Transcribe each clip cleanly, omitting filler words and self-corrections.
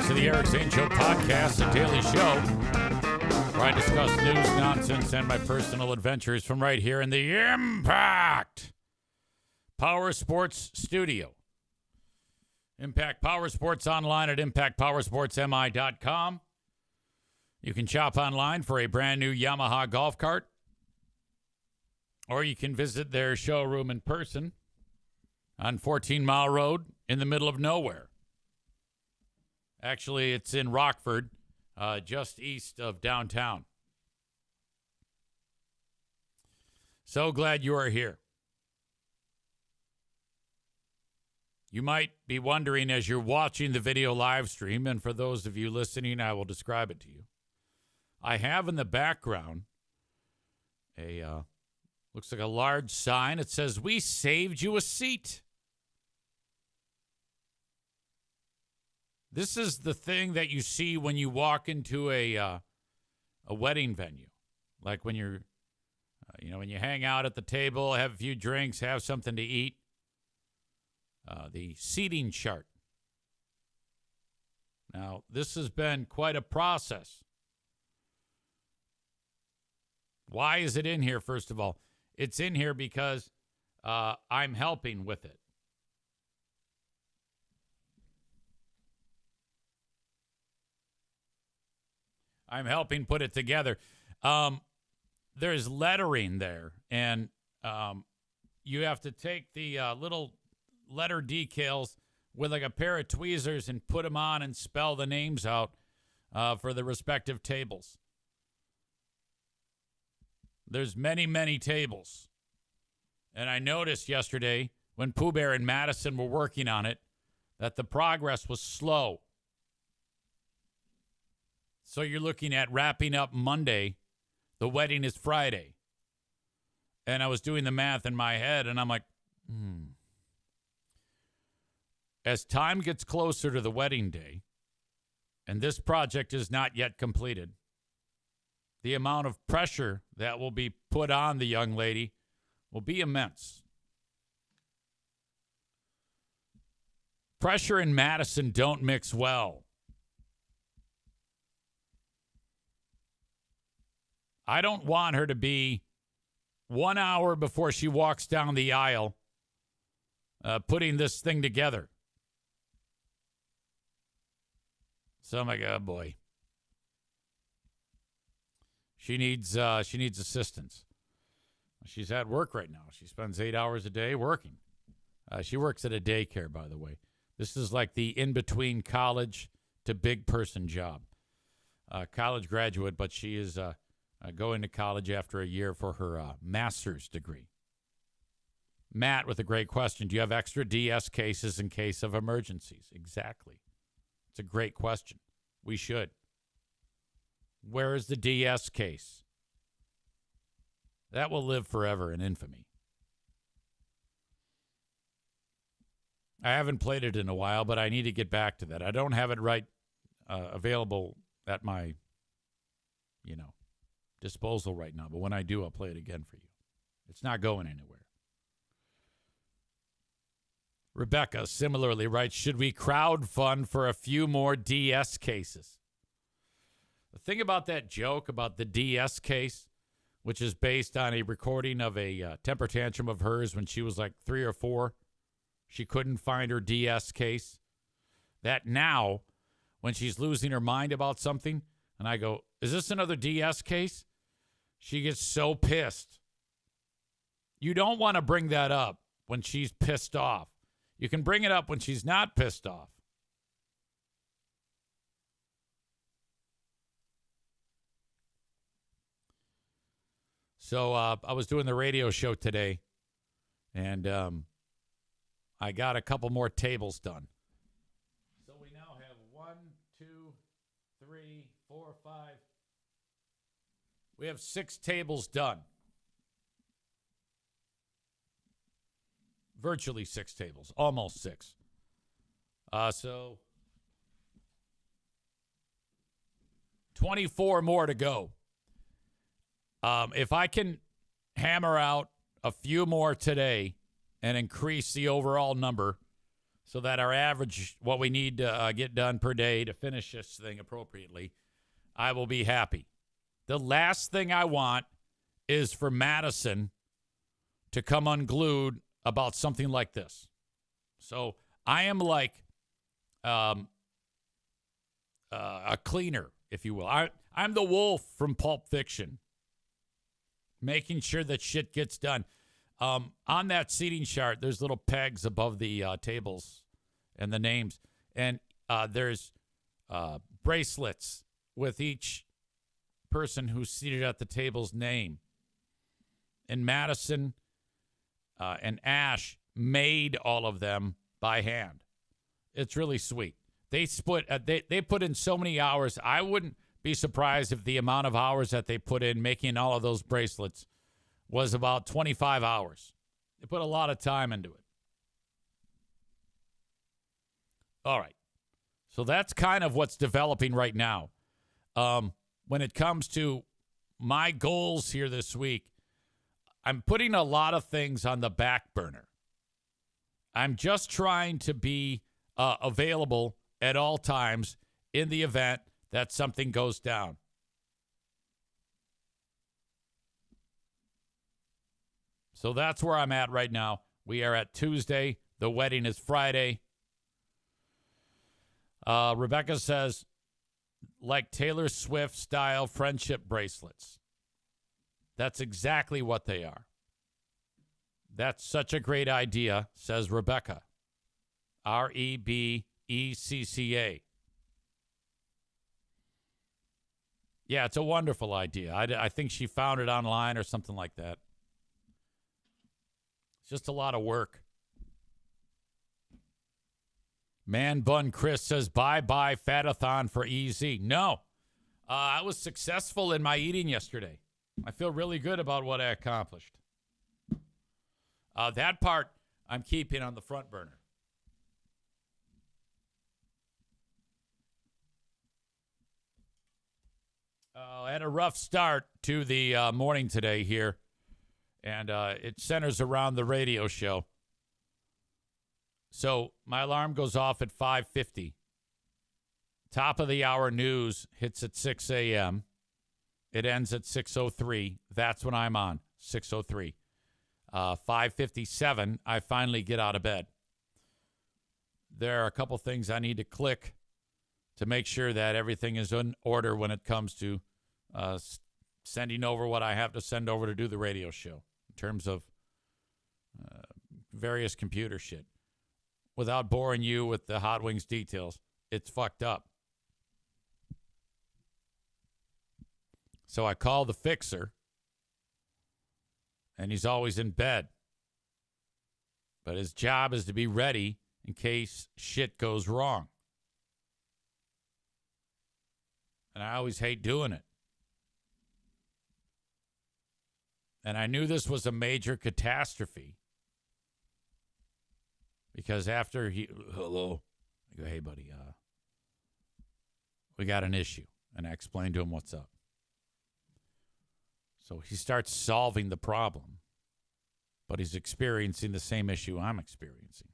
to the Eric Zane Show podcast, a daily show where I discuss news, nonsense, and my personal adventures from right here in the Impact Power Sports Studio. Impact Power Sports online at impactpowersportsmi.com. You can shop online for a brand new Yamaha golf cart, or you can visit their showroom in person on 14 Mile Road in the middle of nowhere. Actually, it's in Rockford, just east of downtown. So glad you are here. You might be wondering as you're watching the video live stream, and for those of you listening, I will describe it to you. I have in the background looks like a large sign. It says, "We saved you a seat." This is the thing that you see when you walk into a wedding venue, like when you're, when you hang out at the table, have a few drinks, have something to eat. The seating chart. Now, this has been quite a process. Why is it in here, first of all? It's in here because I'm helping with it. I'm helping put it together. There's lettering there, and you have to take the little letter decals with like a pair of tweezers and put them on and spell the names out for the respective tables. There's many, many tables. And I noticed yesterday when Pooh Bear and Madison were working on it that the progress was slow. So you're looking at wrapping up Monday. The wedding is Friday. And I was doing the math in my head, and I'm like, As time gets closer to the wedding day, and this project is not yet completed, the amount of pressure that will be put on the young lady will be immense. Pressure and Madison don't mix well. I don't want her to be 1 hour before she walks down the aisle putting this thing together. So I'm like, oh boy. She needs assistance. She's at work right now. She spends 8 hours a day working. She works at a daycare, by the way. This is like the in-between college to big person job. College graduate, but she is going to college after a year for her master's degree. Matt with a great question. Do you have extra DS cases in case of emergencies? Exactly. It's a great question. We should. Where is the DS case? That will live forever in infamy. I haven't played it in a while, but I need to get back to that. I don't have it available at my, disposal right now. But when I do, I'll play it again for you. It's not going anywhere. Rebecca similarly writes, should we crowdfund for a few more DS cases? The thing about that joke about the DS case, which is based on a recording of a temper tantrum of hers when she was like 3 or 4, she couldn't find her DS case. That now, when she's losing her mind about something, and I go, is this another DS case? She gets so pissed. You don't want to bring that up when she's pissed off. You can bring it up when she's not pissed off. So I was doing the radio show today, and I got a couple more tables done. So we now have 1, 2, 3, 4, 5. We have 6 tables done. Virtually 6 tables, almost 6. So 24 more to go. If I can hammer out a few more today and increase the overall number so that our average, what we need to get done per day to finish this thing appropriately, I will be happy. The last thing I want is for Madison to come unglued about something like this. So I am like a cleaner, if you will. I'm the wolf from Pulp Fiction, making sure that shit gets done. On that seating chart, there's little pegs above the tables and the names. And there's bracelets with each person who's seated at the table's name. And Madison and Ash made all of them by hand. It's really sweet. They put in so many hours. I wouldn't be surprised if the amount of hours that they put in making all of those bracelets was about 25 hours. They put a lot of time into it. All right. So that's kind of what's developing right now. When it comes to my goals here this week, I'm putting a lot of things on the back burner. I'm just trying to be available at all times in the event that something goes down. So that's where I'm at right now. We are at Tuesday. The wedding is Friday. Rebecca says, like Taylor Swift style friendship bracelets. That's exactly what they are. That's such a great idea, says Rebecca. Rebecca. Yeah, it's a wonderful idea. I think she found it online or something like that. It's just a lot of work. Man Bun Chris says, bye-bye fatathon for EZ. No, I was successful in my eating yesterday. I feel really good about what I accomplished. That part I'm keeping on the front burner. I had a rough start to the morning today here, and it centers around the radio show. So my alarm goes off at 5:50. Top of the hour news hits at 6 a.m. It ends at 6:03. That's when I'm on, 6:03. 5:57, I finally get out of bed. There are a couple things I need to click to make sure that everything is in order when it comes to sending over what I have to send over to do the radio show in terms of various computer shit. Without boring you with the Hot Wings details, it's fucked up. So I call the fixer, and he's always in bed. But his job is to be ready in case shit goes wrong. And I always hate doing it. And I knew this was a major catastrophe. Because after hello, I go, hey, buddy, we got an issue. And I explained to him what's up. So he starts solving the problem. But he's experiencing the same issue I'm experiencing.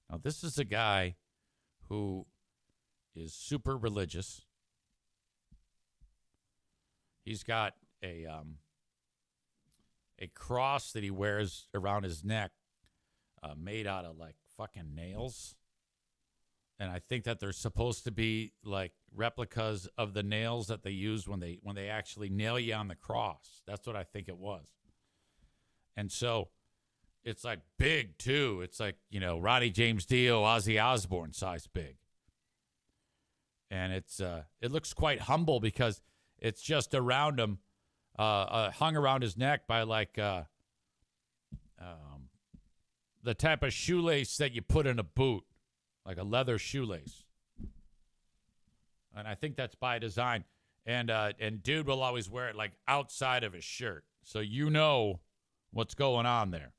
Now, this is a guy who is super religious. He's got a cross that he wears around his neck, made out of like fucking nails. And I think that they're supposed to be like replicas of the nails that they use when they actually nail you on the cross. That's what I think it was. And so it's like big too. It's like, Ronnie James Dio, Ozzy Osbourne size big. And it looks quite humble because it's just around him, hung around his neck by like the type of shoelace that you put in a boot, like a leather shoelace. And I think that's by design. And dude will always wear it like outside of his shirt. So you know what's going on there.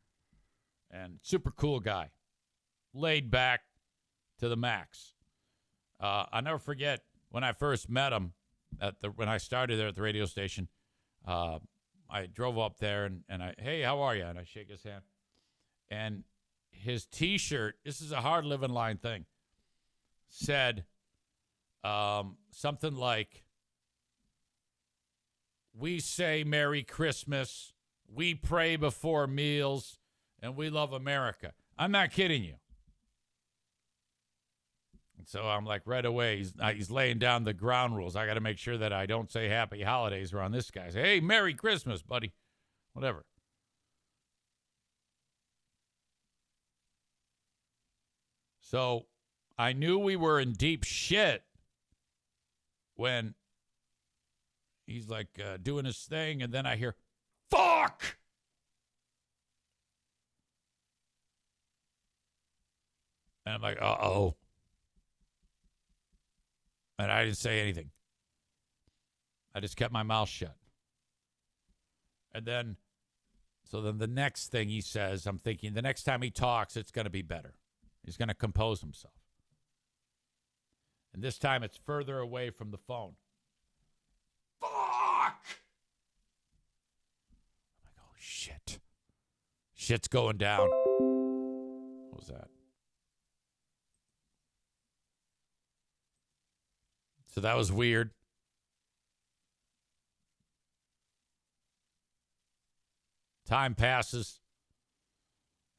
And super cool guy. Laid back to the max. I'll never forget when I first met him when I started there at the radio station. I drove up there and hey, how are you? And I shake his hand. And his T-shirt, this is a hard living line thing, said something like, "We say Merry Christmas, we pray before meals, and we love America." I'm not kidding you. And so I'm like, right away, he's laying down the ground rules. I got to make sure that I don't say Happy Holidays around this guy. Say, "Hey, Merry Christmas, buddy." Whatever. So I knew we were in deep shit when he's like doing his thing, and then I hear, "Fuck!" And I'm like, uh-oh. And I didn't say anything. I just kept my mouth shut. And then, so then the next thing he says, I'm thinking the next time he talks, it's going to be better. He's going to compose himself. And this time it's further away from the phone. "Fuck!" I'm like, oh, shit. Shit's going down. What was that? So that was weird. Time passes.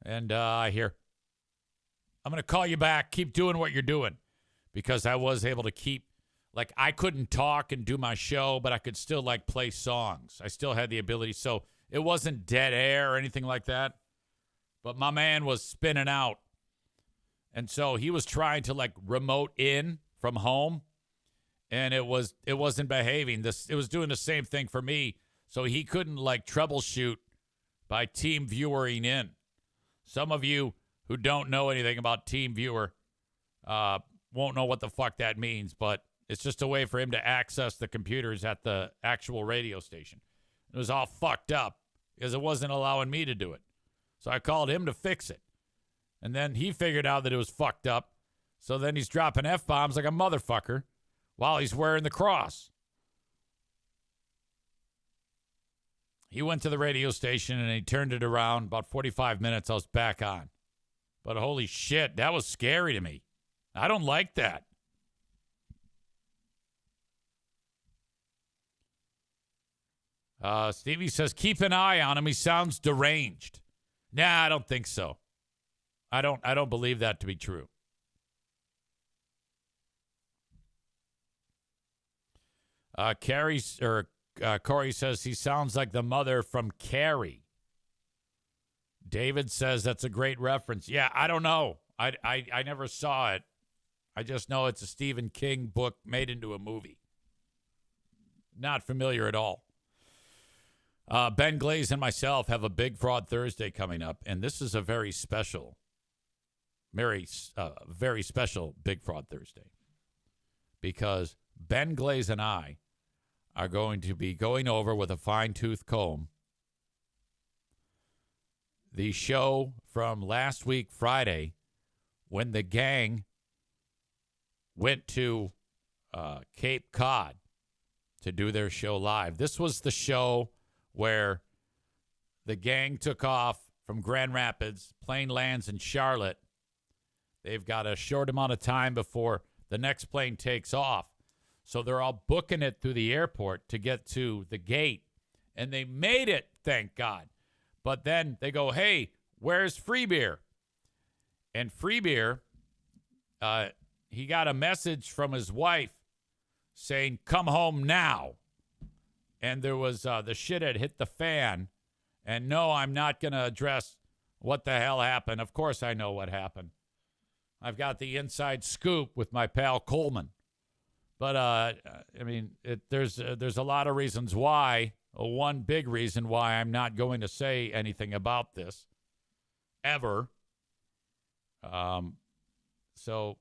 And I hear, "I'm going to call you back. Keep doing what you're doing." Because I was able to keep, like, I couldn't talk and do my show, but I could still, like, play songs. I still had the ability. So it wasn't dead air or anything like that. But my man was spinning out. And so he was trying to, like, remote in from home. And it wasn't behaving. It was doing the same thing for me. So he couldn't, like, troubleshoot by team viewering in. Some of you who don't know anything about team viewer won't know what the fuck that means, but it's just a way for him to access the computers at the actual radio station. It was all fucked up because it wasn't allowing me to do it. So I called him to fix it. And then he figured out that it was fucked up. So then he's dropping F-bombs like a motherfucker while he's wearing the cross. He went to the radio station and he turned it around. About 45 minutes, I was back on. But holy shit, that was scary to me. I don't like that. Stevie says, "Keep an eye on him. He sounds deranged." Nah, I don't think so. I don't believe that to be true. Corey says he sounds like the mother from Carrie. David says that's a great reference. Yeah, I don't know. I never saw it. I just know it's a Stephen King book made into a movie. Not familiar at all. Ben Glaze and myself have a Big Fraud Thursday coming up, and this is a very special very special Big Fraud Thursday, because Ben Glaze and I are going to be going over with a fine-tooth comb the show from last week, Friday, when the gang went to Cape Cod to do their show live. This was the show where the gang took off from Grand Rapids. Plane lands in Charlotte. They've got a short amount of time before the next plane takes off. So they're all booking it through the airport to get to the gate. And they made it, thank God. But then they go, hey, where's Free Beer? And Free Beer, he got a message from his wife saying, come home now. And there was the shit had hit the fan. And no, I'm not going to address what the hell happened. Of course I know what happened. I've got the inside scoop with my pal Coleman. But, I mean, there's a lot of reasons why. One big reason why I'm not going to say anything about this ever. So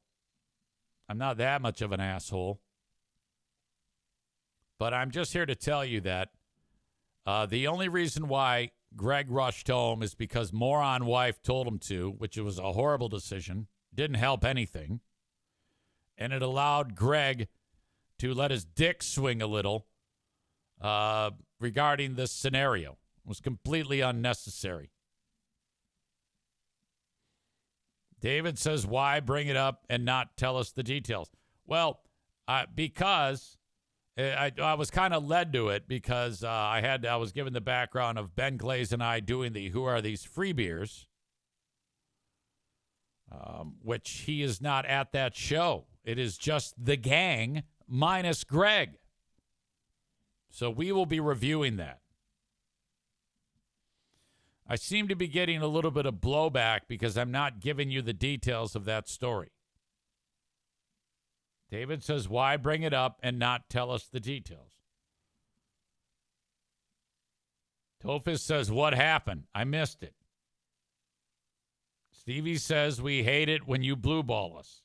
I'm not that much of an asshole. But I'm just here to tell you that the only reason why Greg rushed home is because moron wife told him to, which was a horrible decision. Didn't help anything. And it allowed Greg to let his dick swing a little regarding this scenario. It was completely unnecessary. David says, why bring it up and not tell us the details? Well, because I was kind of led to it because I was given the background of Ben Glaze and I doing the Who Are These Free Beers, which he is not at that show. It is just the gang minus Greg. So we will be reviewing that. I seem to be getting a little bit of blowback because I'm not giving you the details of that story. David says, why bring it up and not tell us the details? Tofus says, what happened? I missed it. Stevie says, we hate it when you blue ball us.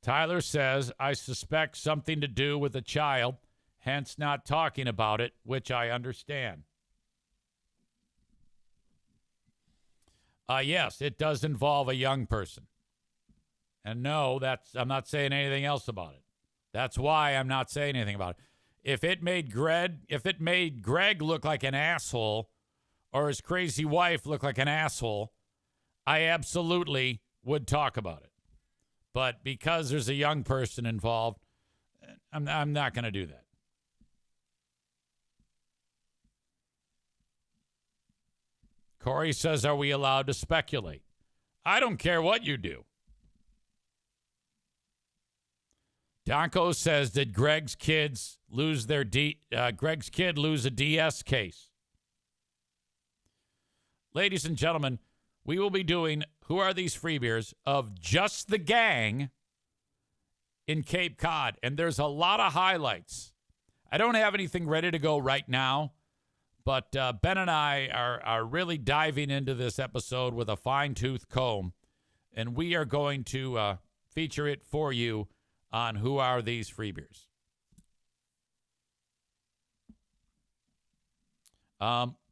Tyler says, I suspect something to do with a child, hence not talking about it, which I understand. Yes, it does involve a young person. And no, I'm not saying anything else about it. That's why I'm not saying anything about it. If it made Greg look like an asshole or his crazy wife look like an asshole, I absolutely would talk about it. But because there's a young person involved, I'm not going to do that. Corey says, are we allowed to speculate? I don't care what you do. Donko says, did Greg's kid lose a DS case? Ladies and gentlemen, we will be doing Who Are These Free Beers of just the gang in Cape Cod. And there's a lot of highlights. I don't have anything ready to go right now, but Ben and I are really diving into this episode with a fine-tooth comb, and we are going to feature it for you on Who Are These Free Beers.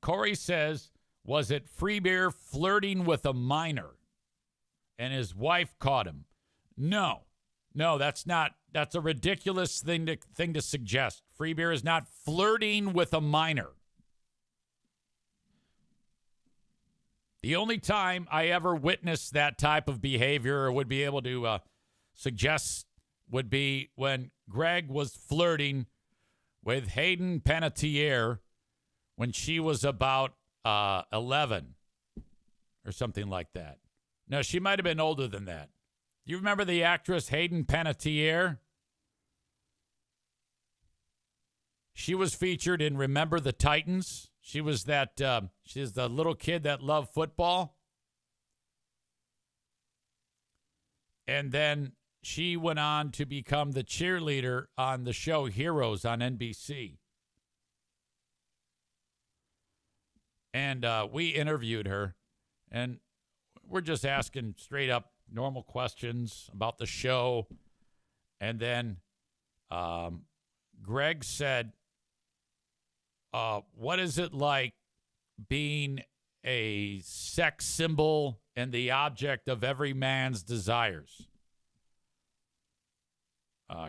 Corey says, was it free beer flirting with a minor and his wife caught him? No, that's not. That's a ridiculous thing to suggest. Free beer is not flirting with a minor. The only time I ever witnessed that type of behavior or would be able to suggest would be when Greg was flirting with Hayden Panettiere when she was about 11 or something like that. No, she might have been older than that. Do you remember the actress Hayden Panettiere? She was featured in Remember the Titans. She was she's the little kid that loved football. And then she went on to become the cheerleader on the show Heroes on NBC. And we interviewed her, and we're just asking straight up normal questions about the show. And then Greg said, what is it like being a sex symbol and the object of every man's desires?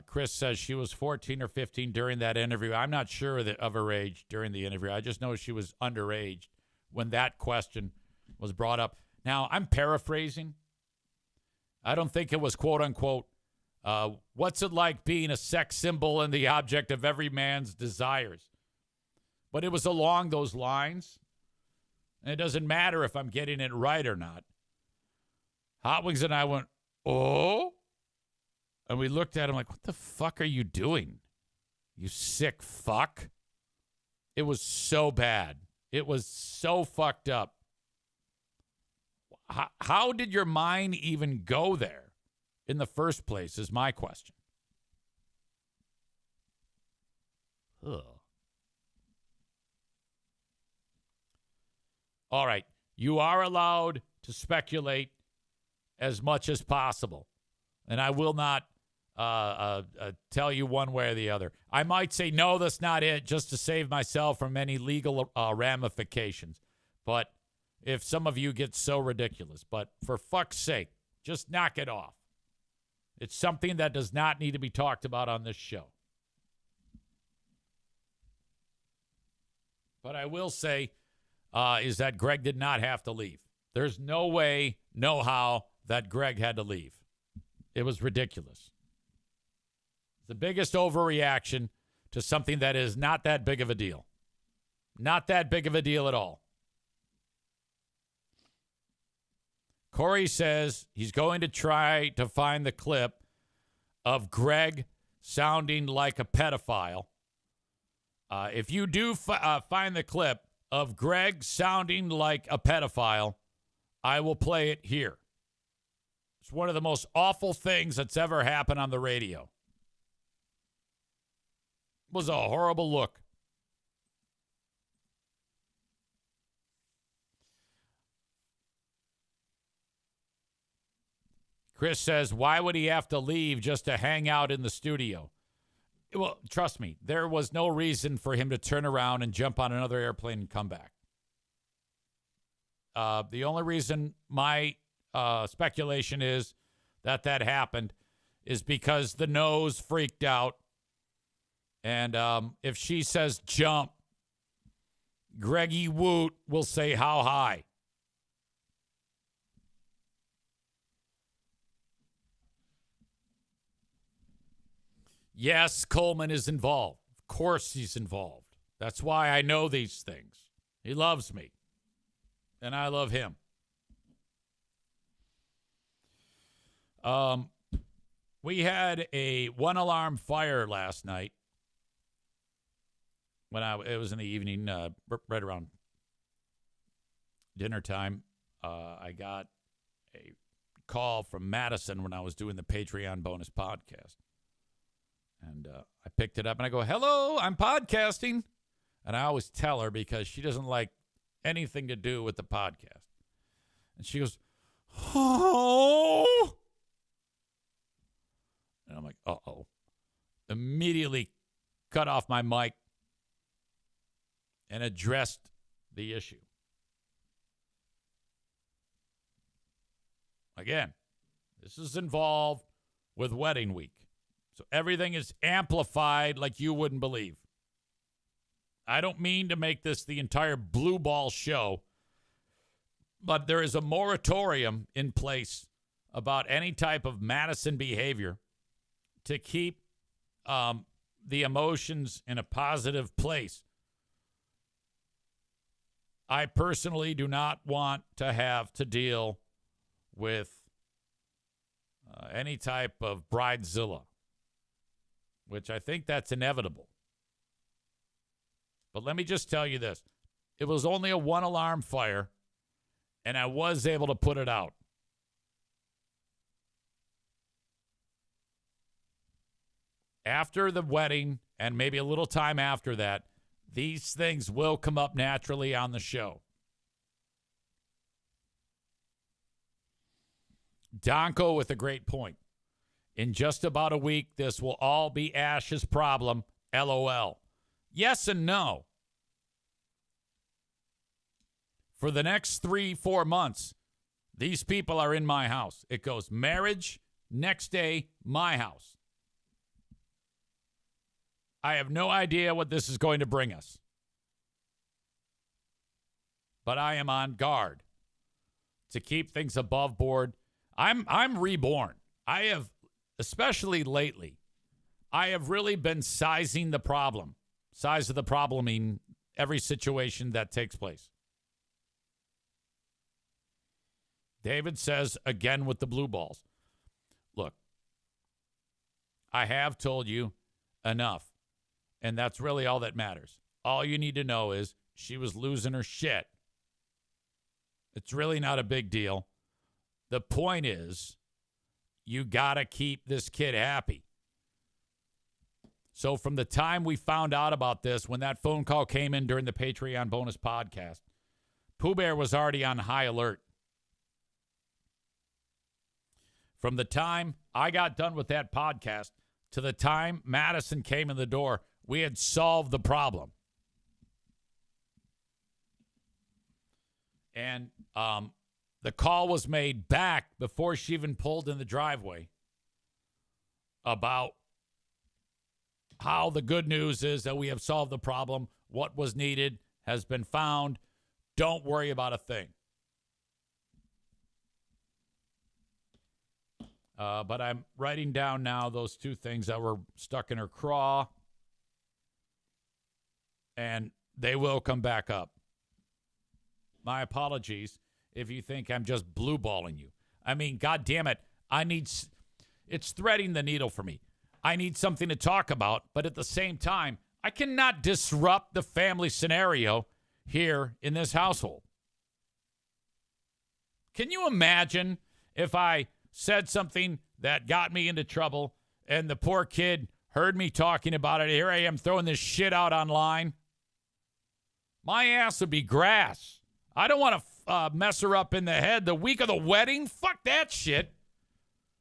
Chris says she was 14 or 15 during that interview. I'm not sure of her age during the interview. I just know she was underage when that question was brought up. Now, I'm paraphrasing. I don't think it was, quote unquote, what's it like being a sex symbol and the object of every man's desires? But it was along those lines. And it doesn't matter if I'm getting it right or not. Hot Wings and I went, oh? And we looked at him like, what the fuck are you doing? You sick fuck. It was so bad. It was so fucked up. How did your mind even go there in the first place is my question. Ugh. All right. You are allowed to speculate as much as possible. And I will not tell you one way or the other. I might say, no, that's not it, just to save myself from any legal ramifications. But if some of you get so ridiculous, but for fuck's sake, just knock it off. It's something that does not need to be talked about on this show. But I will say, is that Greg did not have to leave. There's no way, no how that Greg had to leave. It was ridiculous. The biggest overreaction to something that is not that big of a deal. Not that big of a deal at all. Corey says he's going to try to find the clip of Greg sounding like a pedophile. If you do find the clip of Greg sounding like a pedophile, I will play it here. It's one of the most awful things that's ever happened on the radio. It was a horrible look. Chris says, why would he have to leave just to hang out in the studio? Well, trust me, there was no reason for him to turn around and jump on another airplane and come back. The only reason my speculation is that happened is because the nose freaked out. And if she says jump, Greggy Woot will say how high. Yes, Coleman is involved. Of course he's involved. That's why I know these things. He loves me. And I love him. We had a one-alarm fire last night. It was in the evening, right around dinner time. I got a call from Madison when I was doing the Patreon bonus podcast. And I picked it up and I go, hello, I'm podcasting. And I always tell her because she doesn't like anything to do with the podcast. And she goes, oh. And I'm like, uh-oh. Immediately cut off my mic and addressed the issue. Again, this is involved with wedding week. So everything is amplified like you wouldn't believe. I don't mean to make this the entire blue ball show, but there is a moratorium in place about any type of Madison behavior to keep the emotions in a positive place. I personally do not want to have to deal with any type of bridezilla, which I think that's inevitable. But let me just tell you this. It was only a one-alarm fire, and I was able to put it out. After the wedding, and maybe a little time after that, these things will come up naturally on the show. Donko with a great point. In just about a week, this will all be Ash's problem, LOL. Yes and no. For the next 3-4 months, these people are in my house. It goes marriage, next day, my house. I have no idea what this is going to bring us. But I am on guard to keep things above board. I'm reborn. I have, especially lately, I have really been sizing the problem. Size of the problem in every situation that takes place. David says, again with the blue balls. Look, I have told you enough. And that's really all that matters. All you need to know is she was losing her shit. It's really not a big deal. The point is, you got to keep this kid happy. So from the time we found out about this, when that phone call came in during the Patreon bonus podcast, Pooh Bear was already on high alert. From the time I got done with that podcast to the time Madison came in the door, we had solved the problem. And the call was made back before she even pulled in the driveway about how the good news is that we have solved the problem. What was needed has been found. Don't worry about a thing. But I'm writing down now those two things that were stuck in her craw. And they will come back up. My apologies if you think I'm just blue balling you. I mean, God damn it. It's threading the needle for me. I need something to talk about, but at the same time, I cannot disrupt the family scenario here in this household. Can you imagine if I said something that got me into trouble and the poor kid heard me talking about it? Here I am throwing this shit out online. My ass would be grass. I don't want to mess her up in the head the week of the wedding. Fuck that shit.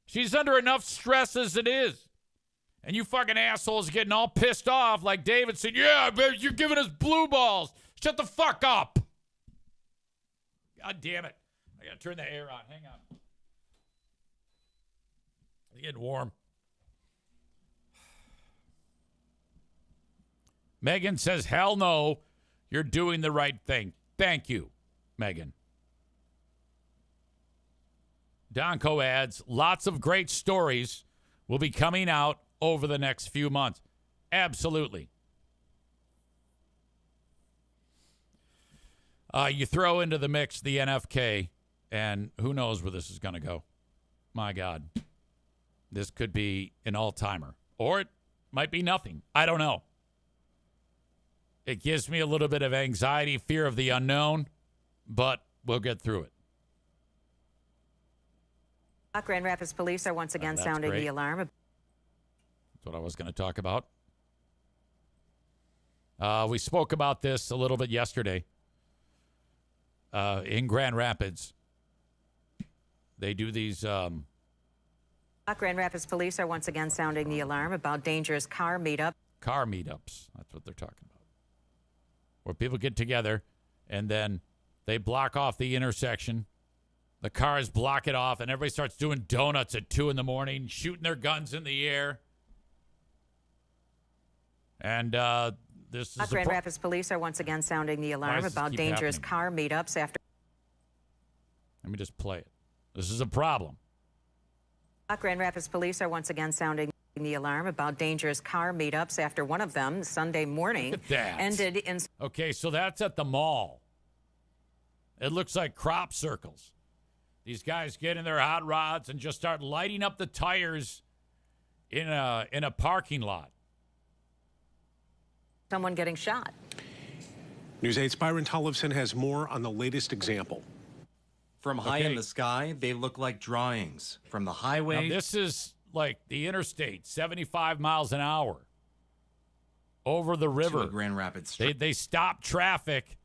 She's under enough stress as it is. And you fucking assholes getting all pissed off like David said, yeah, but you're giving us blue balls. Shut the fuck up. God damn it. I got to turn the air on. Hang on. It's getting warm. Megan says, hell no. You're doing the right thing. Thank you, Megan. Donko adds, lots of great stories will be coming out over the next few months. Absolutely. You throw into the mix the NFK, and who knows where this is going to go. My God. This could be an all-timer. Or it might be nothing. I don't know. It gives me a little bit of anxiety, fear of the unknown, but we'll get through it. Grand Rapids police are once again sounding the alarm. That's what I was going to talk about. We spoke about this a little bit yesterday. In Grand Rapids, they do these... Grand Rapids police are once again sounding the alarm about dangerous car meetups. Car meetups. That's what they're talking about. Where people get together and then they block off the intersection. The cars block it off and everybody starts doing donuts at 2 a.m, shooting their guns in the air. And this is... Grand Rapids police are once again sounding the alarm about dangerous car meetups after... Let me just play it. This is a problem. Grand Rapids police are once again sounding the alarm about dangerous car meetups after one of them Sunday morning ended in... Okay, so that's at the mall. It looks like crop circles. These guys get in their hot rods and just start lighting up the tires in a parking lot. Someone getting shot. News 8's Byron Tollefson has more on the latest example. From high in the sky, they look like drawings. From the highway... Now, this is like the interstate, 75 miles an hour. Over the river. To a Grand Rapids. They stop traffic,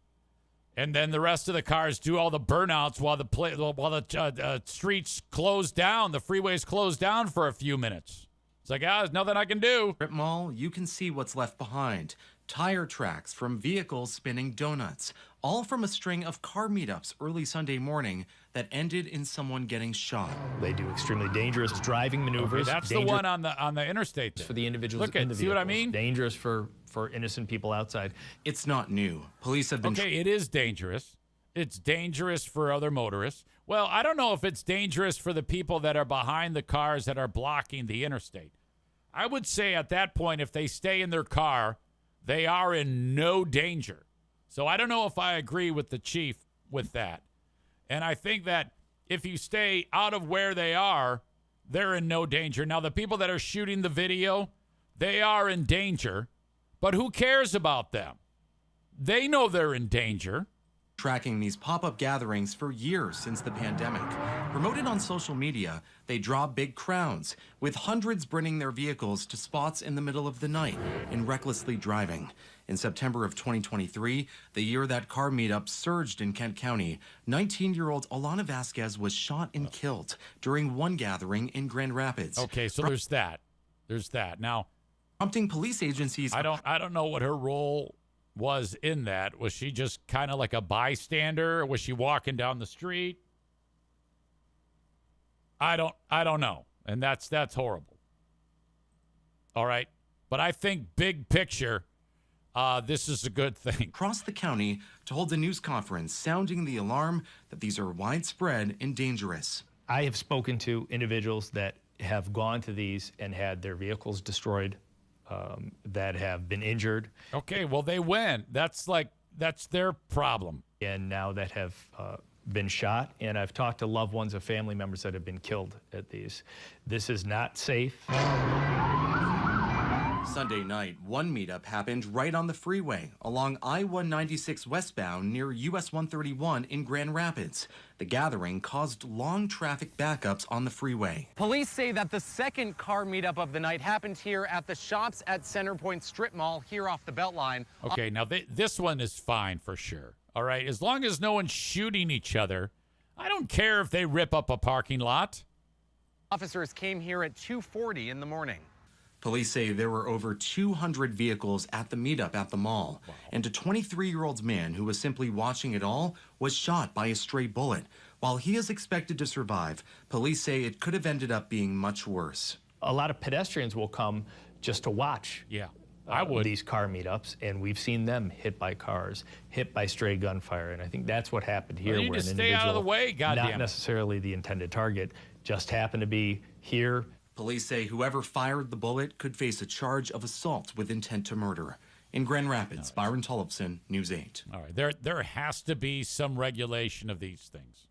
and then the rest of the cars do all the burnouts while the streets close down, the freeways close down for a few minutes. It's like, there's nothing I can do. Strip mall, you can see what's left behind. Tire tracks from vehicles spinning donuts, all from a string of car meetups early Sunday morning that ended in someone getting shot. They do extremely dangerous driving maneuvers. Okay, that's the one on the interstate. There. For the individuals in the vehicles. See what I mean? Dangerous for innocent people outside. It's not new. Police have been... Okay, it is dangerous. It's dangerous for other motorists. Well, I don't know if it's dangerous for the people that are behind the cars that are blocking the interstate. I would say at that point, if they stay in their car, they are in no danger. So I don't know if I agree with the chief with that. And I think that if you stay out of where they are, they're in no danger. Now, the people that are shooting the video, they are in danger. But who cares about them? They know they're in danger. Tracking these pop-up gatherings for years since the pandemic. Promoted on social media, they draw big crowds, with hundreds bringing their vehicles to spots in the middle of the night and recklessly driving. In September of 2023, the year that car meetups surged in Kent County, 19-year-old Alana Vasquez was shot and killed during one gathering in Grand Rapids. Okay, so there's that. There's that. Now, prompting police agencies... I don't know what her role was in that. Was she just kind of like a bystander? Or was she walking down the street? I don't know. And that's horrible. All right. But I think big picture, this is a good thing. Across the county to hold a news conference sounding the alarm that these are widespread and dangerous. I have spoken to individuals that have gone to these and had their vehicles destroyed, that have been injured. Okay, well, they win. That's their problem. And now that have been shot. And I've talked to loved ones of family members that have been killed at these. This is not safe. Sunday night, one meetup happened right on the freeway along I-196 westbound near US 131 in Grand Rapids. The gathering caused long traffic backups on the freeway. Police say that the second car meetup of the night happened here at the Shops at Centerpoint Strip Mall here off the Beltline. Okay, now this one is fine for sure. All right, as long as no one's shooting each other, I don't care if they rip up a parking lot. Officers came here at 2:40 in the morning. Police say there were over 200 vehicles at the meetup at the mall, and a 23-year-old man who was simply watching it all was shot by a stray bullet. While he is expected to survive, police say it could have ended up being much worse. A lot of pedestrians will come just to watch. Yeah, I would. These car meetups, and we've seen them hit by cars, hit by stray gunfire, and I think that's what happened here. Well, you where just an stay out of the individual, way, goddamn. not necessarily the intended target, just happened to be here. Police say whoever fired the bullet could face a charge of assault with intent to murder. In Grand Rapids, Byron Tollefson, News 8. All right, there has to be some regulation of these things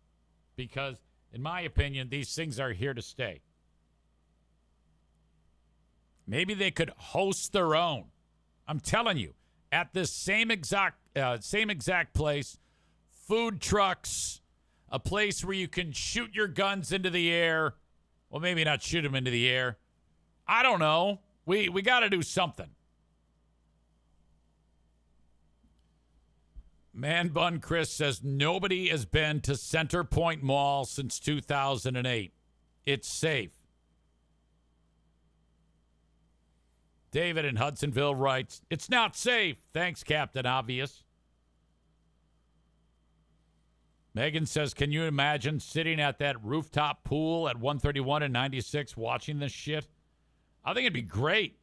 because, in my opinion, these things are here to stay. Maybe they could host their own. I'm telling you, at this same exact place, food trucks, a place where you can shoot your guns into the air. Well, maybe not shoot them into the air. I don't know. We got to do something. Man Bun Chris says nobody has been to Center Point Mall since 2008. It's safe. David in Hudsonville writes, it's not safe. Thanks, Captain Obvious. Megan says, can you imagine sitting at that rooftop pool at 131 and 96 watching this shit? I think it'd be great.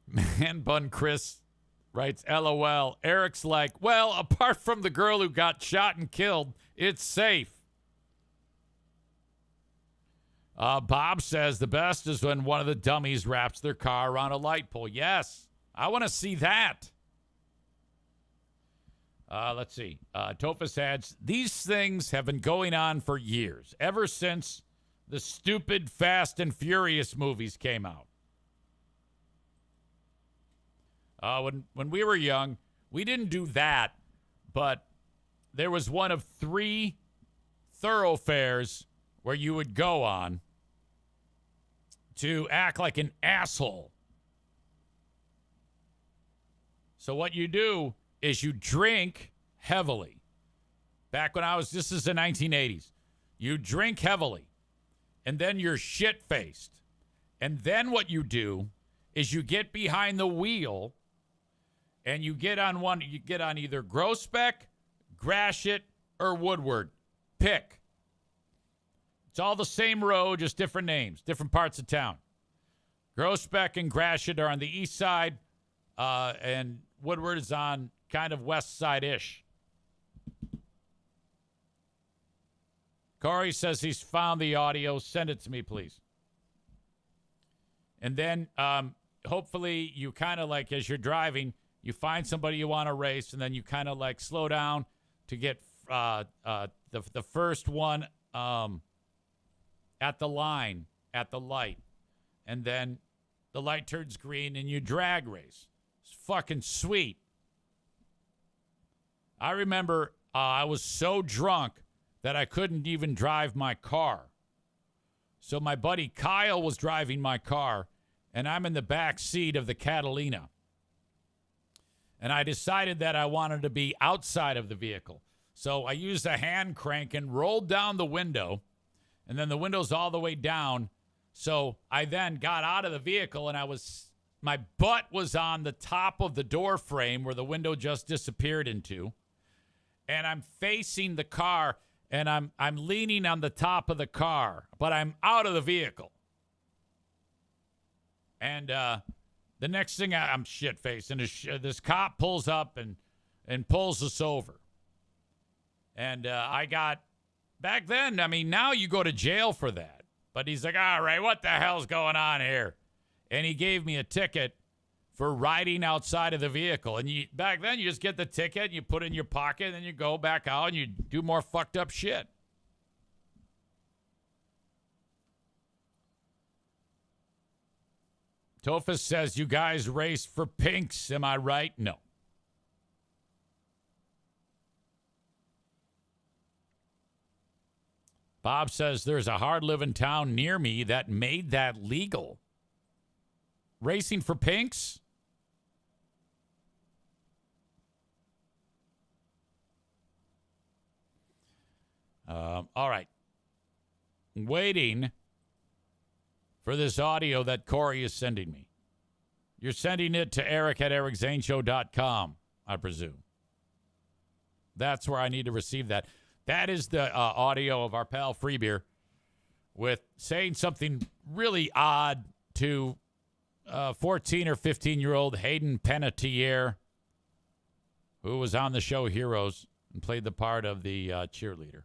Man Bun Chris writes, LOL. Eric's like, well, apart from the girl who got shot and killed, it's safe. Bob says the best is when one of the dummies wraps their car around a light pole. Yes, I want to see that. Let's see. Tofus adds, these things have been going on for years, ever since the stupid Fast and Furious movies came out. When we were young, we didn't do that, but there was one of 3 thoroughfares where you would go on to act like an asshole. So what you do is you drink heavily. Back when this is the 1980s. You drink heavily, and then you're shit-faced. And then what you do is you get behind the wheel, and you get on either Groesbeck, Gratiot, or Woodward. Pick. It's all the same road, just different names, different parts of town. Groesbeck and Gratiot are on the east side, and Woodward is on kind of west side-ish. Corey says he's found the audio. Send it to me, please. And then hopefully you kind of like, as you're driving, you find somebody you want to race, and then you kind of like slow down to get the first one at the line, at the light. And then the light turns green, and you drag race. It's fucking sweet. I remember I was so drunk that I couldn't even drive my car. So my buddy Kyle was driving my car, and I'm in the back seat of the Catalina. And I decided that I wanted to be outside of the vehicle. So I used a hand crank and rolled down the window, and then the window's all the way down. So I then got out of the vehicle, and my butt was on the top of the door frame where the window just disappeared into. And I'm facing the car, and I'm leaning on the top of the car, but I'm out of the vehicle. And The next thing I'm shit-faced, and this cop pulls up and pulls us over. And I got, back then, I mean, now you go to jail for that. But he's like, all right, what the hell's going on here? And he gave me a ticket for riding outside of the vehicle. And back then, you just get the ticket, and you put it in your pocket, and then you go back out, and you do more fucked up shit. Tophus says, you guys race for pinks. Am I right? No. Bob says, there's a hard-living town near me that made that legal. Racing for pinks? All right. Waiting for this audio that Corey is sending me. You're sending it to eric@ericzaneshow.com, I presume. That's where I need to receive that. That is the audio of our pal Free Beer with saying something really odd to 14 or 15-year-old Hayden Panettiere, who was on the show Heroes and played the part of the cheerleader.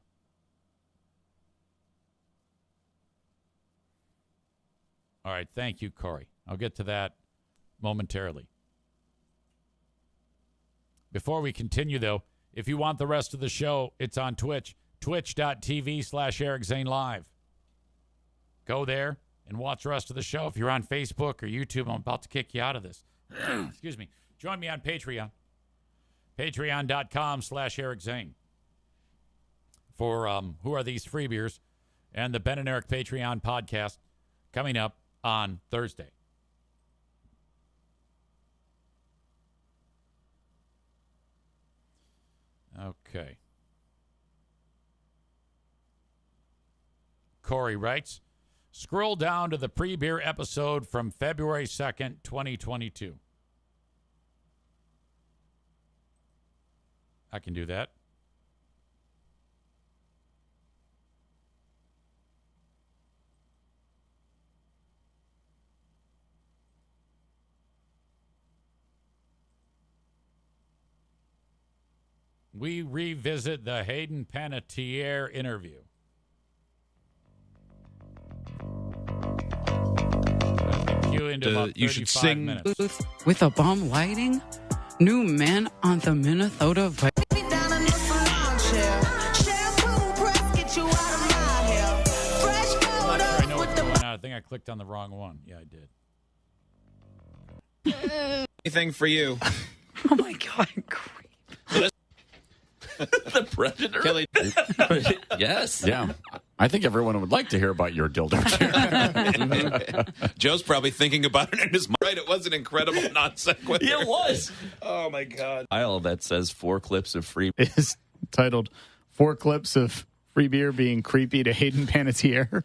All right, thank you, Corey. I'll get to that momentarily. Before we continue, though, if you want the rest of the show, it's on Twitch, twitch.tv/Eric Zane Live. Go there and watch the rest of the show. If you're on Facebook or YouTube, I'm about to kick you out of this. Excuse me. Join me on Patreon, patreon.com/Eric Zane for Who Are These Free Beers and the Ben and Eric Patreon podcast coming up on Thursday. Okay. Corey writes, scroll down to the pre-beer episode from February 2nd, 2022. I can do that. We revisit the Hayden Panettiere interview. You into about you should sing minutes. With a bomb lighting, new man on the Minnesota Vikings. I think I clicked on the wrong one. Yeah, I did. Anything for you. Oh my God. The Predator? Kelly. Yes. Yeah. I think everyone would like to hear about your dildo chair. Joe's probably thinking about it in his mind. Right, it was an incredible non sequitur. It was. Oh, my God. Aisle that says 4 clips of free. Is titled 4 clips of free beer being creepy to Hayden Panettiere. All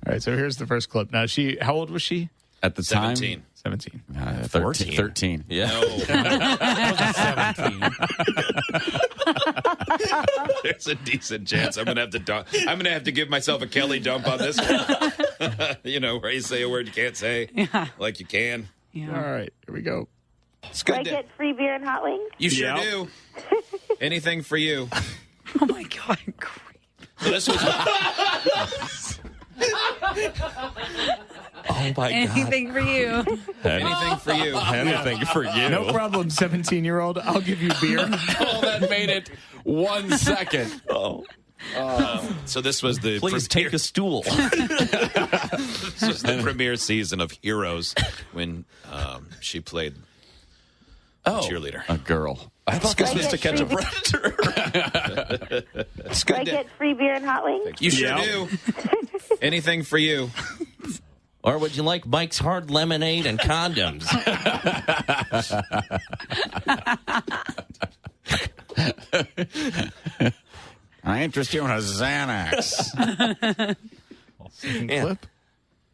right, so here's the first clip. Now, how old was she? At the 17. time? 17. 13. Yeah. No. 17. There's a decent chance I'm gonna have to give myself a Kelly dump on this one. You know, where you say a word you can't say, like you can. Yeah. All right, here we go. It's good. Do I get free beer and hot wings? You sure do. Anything for you. Oh my God. So this was. Oh, my God. Anything for you. Anything for you. Anything for you. No problem, 17-year-old. I'll give you beer. Oh, that made it 1 second. Oh. So this was the Please take a stool. This was the premiere season of Heroes when she played a cheerleader. A girl. I thought this was to catch a predator. It's Do good I get free beer and hot wings? You sure do. Anything for you. Or would you like Mike's Hard Lemonade and condoms? I interest you in a Xanax. Clip.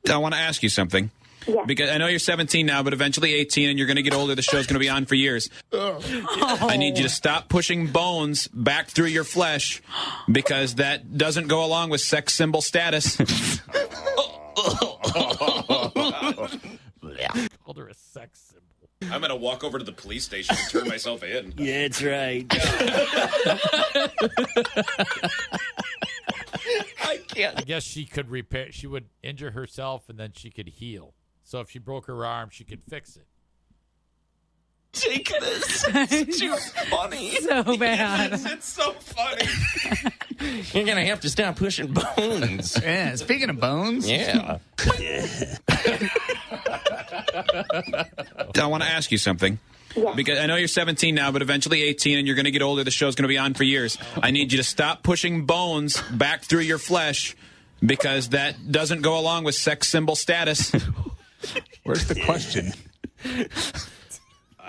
I want to ask you something. Yeah. Because I know you're 17 now, but eventually 18, and you're going to get older. The show's going to be on for years. I need you to stop pushing bones back through your flesh because that doesn't go along with sex symbol status. Called her a sex I'm going to walk over to the police station and turn myself in. Yeah, that's right. I can't. I guess she could repair. She would injure herself and then she could heal. So if she broke her arm, she could fix it. Take this. It's too funny. So bad. It's so funny. You're going to have to stop pushing bones. Yeah, speaking of bones. Yeah. I want to ask you something. Yeah. Because I know you're 17 now, but eventually 18, and you're going to get older. The show's going to be on for years. I need you to stop pushing bones back through your flesh because that doesn't go along with sex symbol status. Where's the question?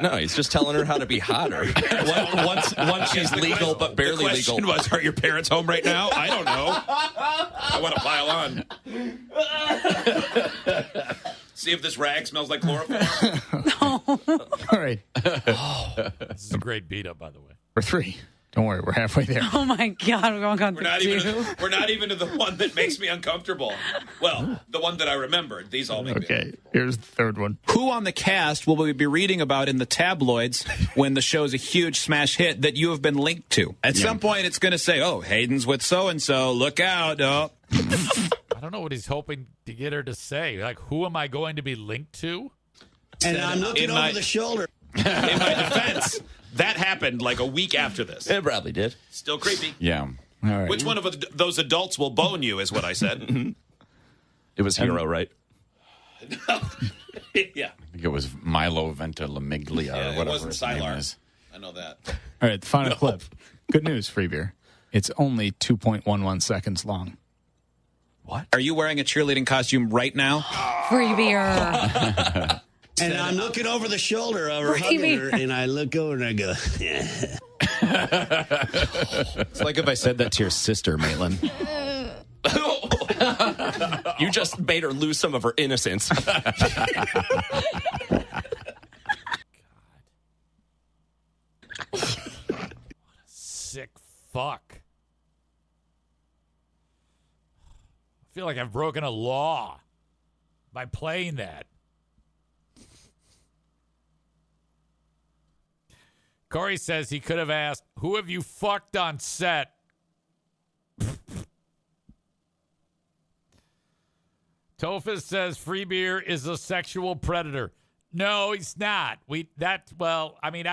No, he's just telling her how to be hotter. Once she's legal, but barely the question legal. was, are your parents home right now? I don't know. I want to pile on. See if this rag smells like chloroform. All right. This is a great beat up, by the way. For 3. Don't worry, we're halfway there. Oh my God, we're going on We're not even to the one that makes me uncomfortable. Well, the one that I remembered. These all make me Okay, here's the third one. Who on the cast will we be reading about in the tabloids when the show's a huge smash hit that you have been linked to? At some point, it's going to say, oh, Hayden's with so-and-so. Look out. Oh. I don't know what he's hoping to get her to say. Like, who am I going to be linked to? And I'm looking over the shoulder. In my defense, that happened like a week after this. It probably did. Still creepy. Yeah. All right. Which one of those adults will bone you is what I said. It was Hero, right? Yeah. I think it was Milo Ventimiglia or It whatever wasn't his name Sylar. is. I know that. All right, the final clip. Good news, Free Beer. It's only 2.11 seconds long. What? Are you wearing a cheerleading costume right now? Free beer. And I'm looking over the shoulder of her, hugging her, and I look over and I go, yeah. It's like if I said that to your sister, Maitland. You just made her lose some of her innocence. Sick fuck. I feel like I've broken a law by playing that. Corey says he could have asked, who have you fucked on set? Tophus says Free Beer is a sexual predator. No, he's not. I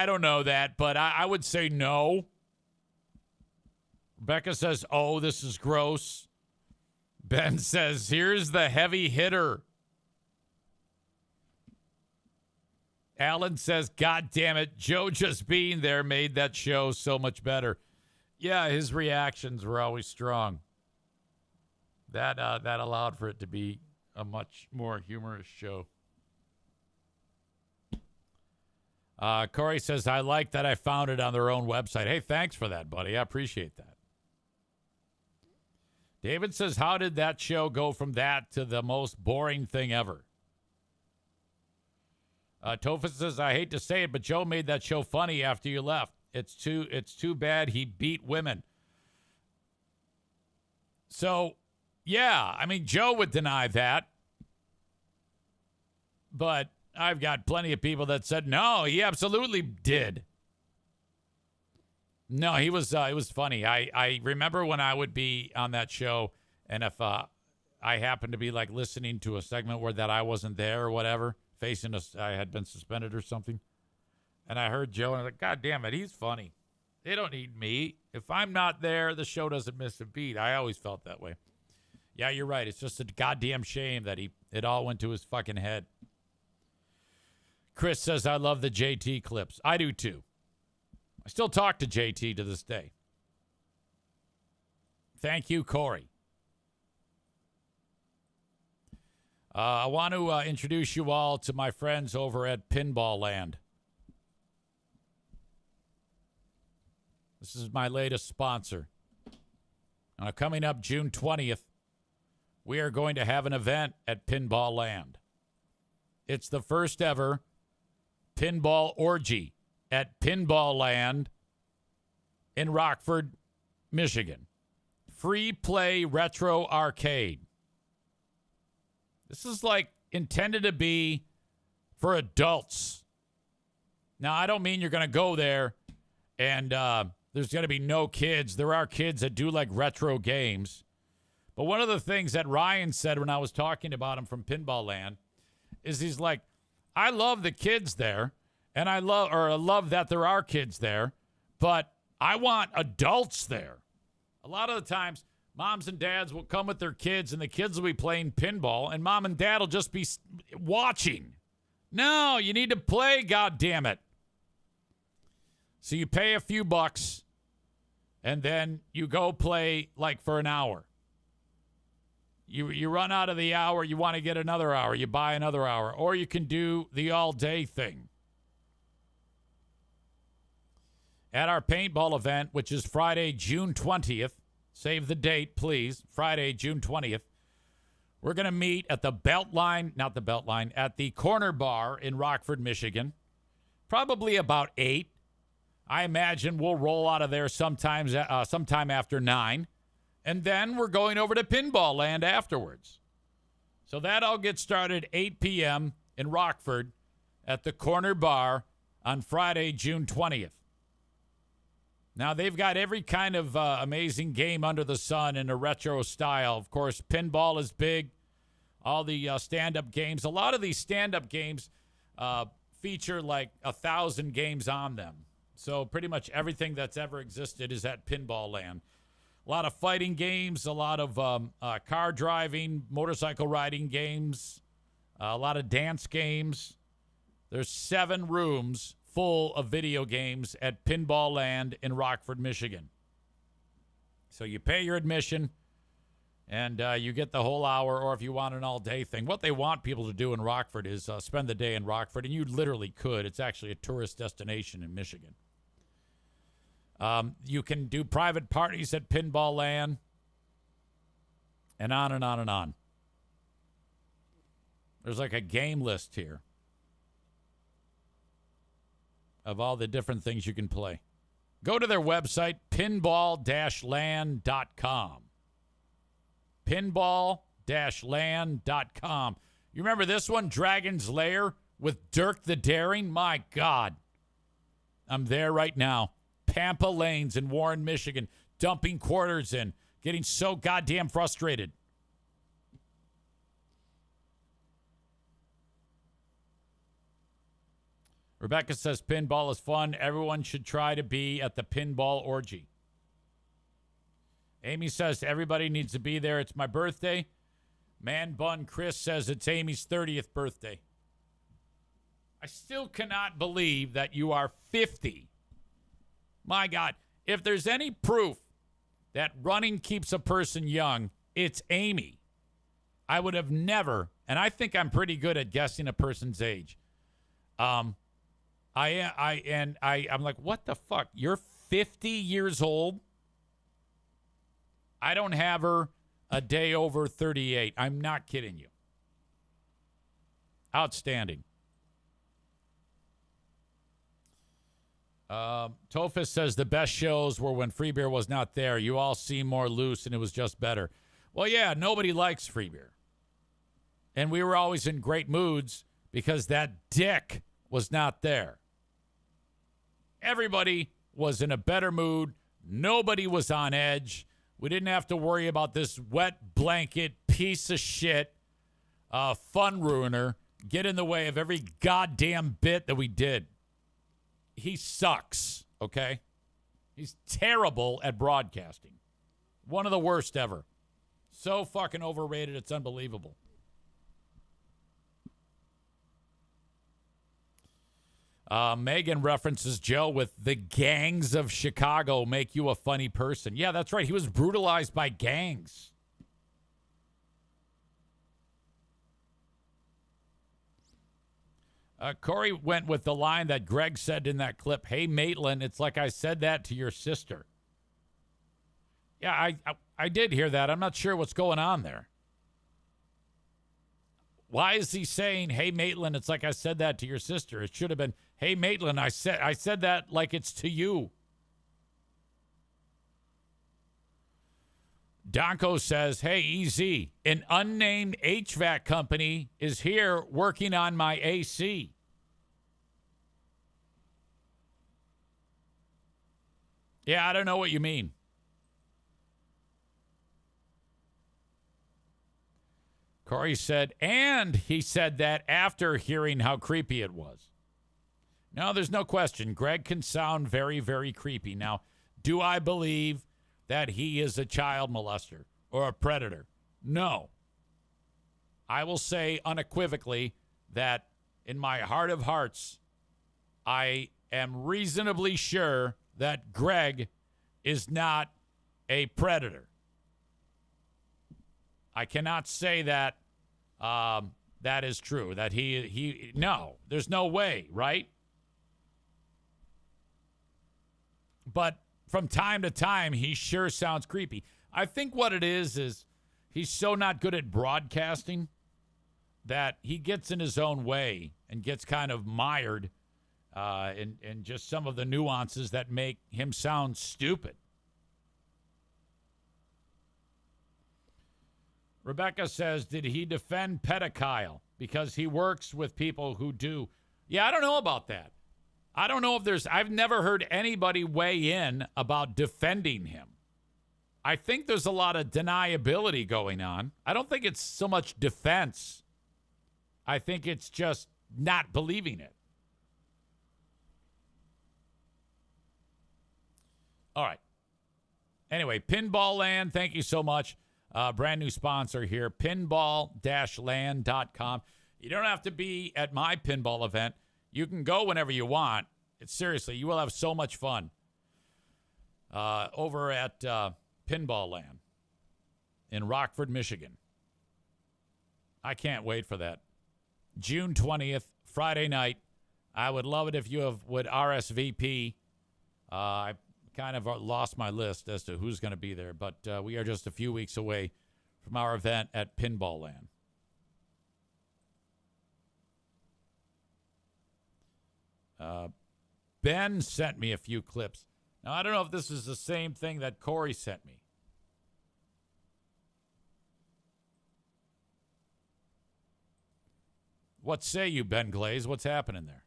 don't know that, but I would say no. Rebecca says, oh, this is gross. Ben says, here's the heavy hitter. Alan says, God damn it, Joe just being there made that show so much better. Yeah, his reactions were always strong. That allowed for it to be a much more humorous show. Corey says, I like that I found it on their own website. Hey, thanks for that, buddy. I appreciate that. David says, how did that show go from that to the most boring thing ever? Tophus says, I hate to say it, but Joe made that show funny after you left. It's too bad he beat women. So, yeah, I mean, Joe would deny that. But I've got plenty of people that said, no, he absolutely did. No, it was funny. I remember when I would be on that show, and if I happened to be like listening to a segment where that I wasn't there or whatever, I had been suspended or something, and I heard Joe, and I was like, God damn it, he's funny. They don't need me. If I'm not there, the show doesn't miss a beat. I always felt that way. Yeah, you're right. It's just a goddamn shame that it all went to his fucking head. Chris says, I love the JT clips. I do too. I still talk to JT to this day. Thank you, Corey. I want to introduce you all to my friends over at Pinball Land. This is my latest sponsor. Coming up June 20th, we are going to have an event at Pinball Land. It's the first ever pinball orgy at Pinball Land in Rockford, Michigan. Free play retro arcade. This is like intended to be for adults. Now, I don't mean you're going to go there and there's going to be no kids. There are kids that do like retro games. But one of the things that Ryan said when I was talking about him from Pinball Land is he's like, I love the kids there, and I love that there are kids there, but I want adults there. A lot of the times, moms and dads will come with their kids, and the kids will be playing pinball, and mom and dad will just be watching. No, you need to play, goddammit. So you pay a few bucks, and then you go play like for an hour. You run out of the hour, you want to get another hour, you buy another hour, or you can do the all-day thing. At our paintball event, which is Friday, June 20th, save the date, please, Friday, June 20th, we're going to meet at the at the Corner Bar in Rockford, Michigan, probably about 8. I imagine we'll roll out of there sometime after 9. And then we're going over to Pinball Land afterwards. So that all gets started 8 p.m. in Rockford at the Corner Bar on Friday, June 20th. Now, they've got every kind of amazing game under the sun in a retro style. Of course, pinball is big. All the stand-up games. A lot of these stand-up games feature like 1,000 games on them. So pretty much everything that's ever existed is at Pinball Land. A lot of fighting games, a lot of car driving, motorcycle riding games, a lot of dance games. There's 7 rooms full of video games at Pinball Land in Rockford, Michigan. So you pay your admission, and you get the whole hour, or if you want an all-day thing. What they want people to do in Rockford is spend the day in Rockford, and you literally could. It's actually a tourist destination in Michigan. You can do private parties at Pinball Land, and on and on and on. There's like a game list here of all the different things you can play. Go to their website, pinball-land.com. Pinball-land.com. You remember this one, Dragon's Lair with Dirk the Daring? My God. I'm there right now. Pampa Lanes in Warren, Michigan, dumping quarters in, getting so goddamn frustrated. Rebecca says pinball is fun. Everyone should try to be at the pinball orgy. Amy says everybody needs to be there. It's my birthday. Man Bun Chris says it's Amy's 30th birthday. I still cannot believe that you are 50. My God, if there's any proof that running keeps a person young, it's Amy. I would have never, and I think I'm pretty good at guessing a person's age. I'm like, what the fuck? You're 50 years old? I don't have her a day over 38. I'm not kidding you. Outstanding. Tofus says the best shows were when Free Beer was not there. You all seem more loose and it was just better. Well, yeah, nobody likes Free Beer. And we were always in great moods because that dick was not there. Everybody was in a better mood. Nobody was on edge. We didn't have to worry about this wet blanket piece of shit fun ruiner get in the way of every goddamn bit that we did. He sucks, okay? He's terrible at broadcasting. One of the worst ever. So fucking overrated, it's unbelievable. Megan references Joe with the gangs of Chicago make you a funny person. Yeah, that's right. He was brutalized by gangs. Corey went with the line that Greg said in that clip. Hey, Maitland, it's like I said that to your sister. Yeah, I did hear that. I'm not sure what's going on there. Why is he saying, hey, Maitland, it's like I said that to your sister? It should have been, hey, Maitland, I said that like it's to you. Donko says, hey, EZ, an unnamed HVAC company is here working on my AC. Yeah, I don't know what you mean. Corey said, and he said that after hearing how creepy it was. No, there's no question. Greg can sound very, very creepy. Now, do I believe that he is a child molester or a predator? No. I will say unequivocally that in my heart of hearts, I am reasonably sure that Greg is not a predator. I cannot say that that is true, that no, there's no way, right? But from time to time, he sure sounds creepy. I think what it is he's so not good at broadcasting that he gets in his own way and gets kind of mired in just some of the nuances that make him sound stupid. Rebecca says, did he defend pedophile because he works with people who do? Yeah, I don't know about that. I don't know if I've never heard anybody weigh in about defending him. I think there's a lot of deniability going on. I don't think it's so much defense. I think it's just not believing it. All right. Anyway, Pinball Land, thank you so much. Brand new sponsor here, pinball-land.com. You don't have to be at my pinball event. You can go whenever you want. Seriously, you will have so much fun over at Pinball Land in Rockford, Michigan. I can't wait for that. June 20th, Friday night. I would love it if you would RSVP. I kind of lost my list as to who's going to be there, but we are just a few weeks away from our event at Pinball Land. Ben sent me a few clips. Now, I don't know if this is the same thing that Corey sent me. What say you, Ben Glaze? What's happening there?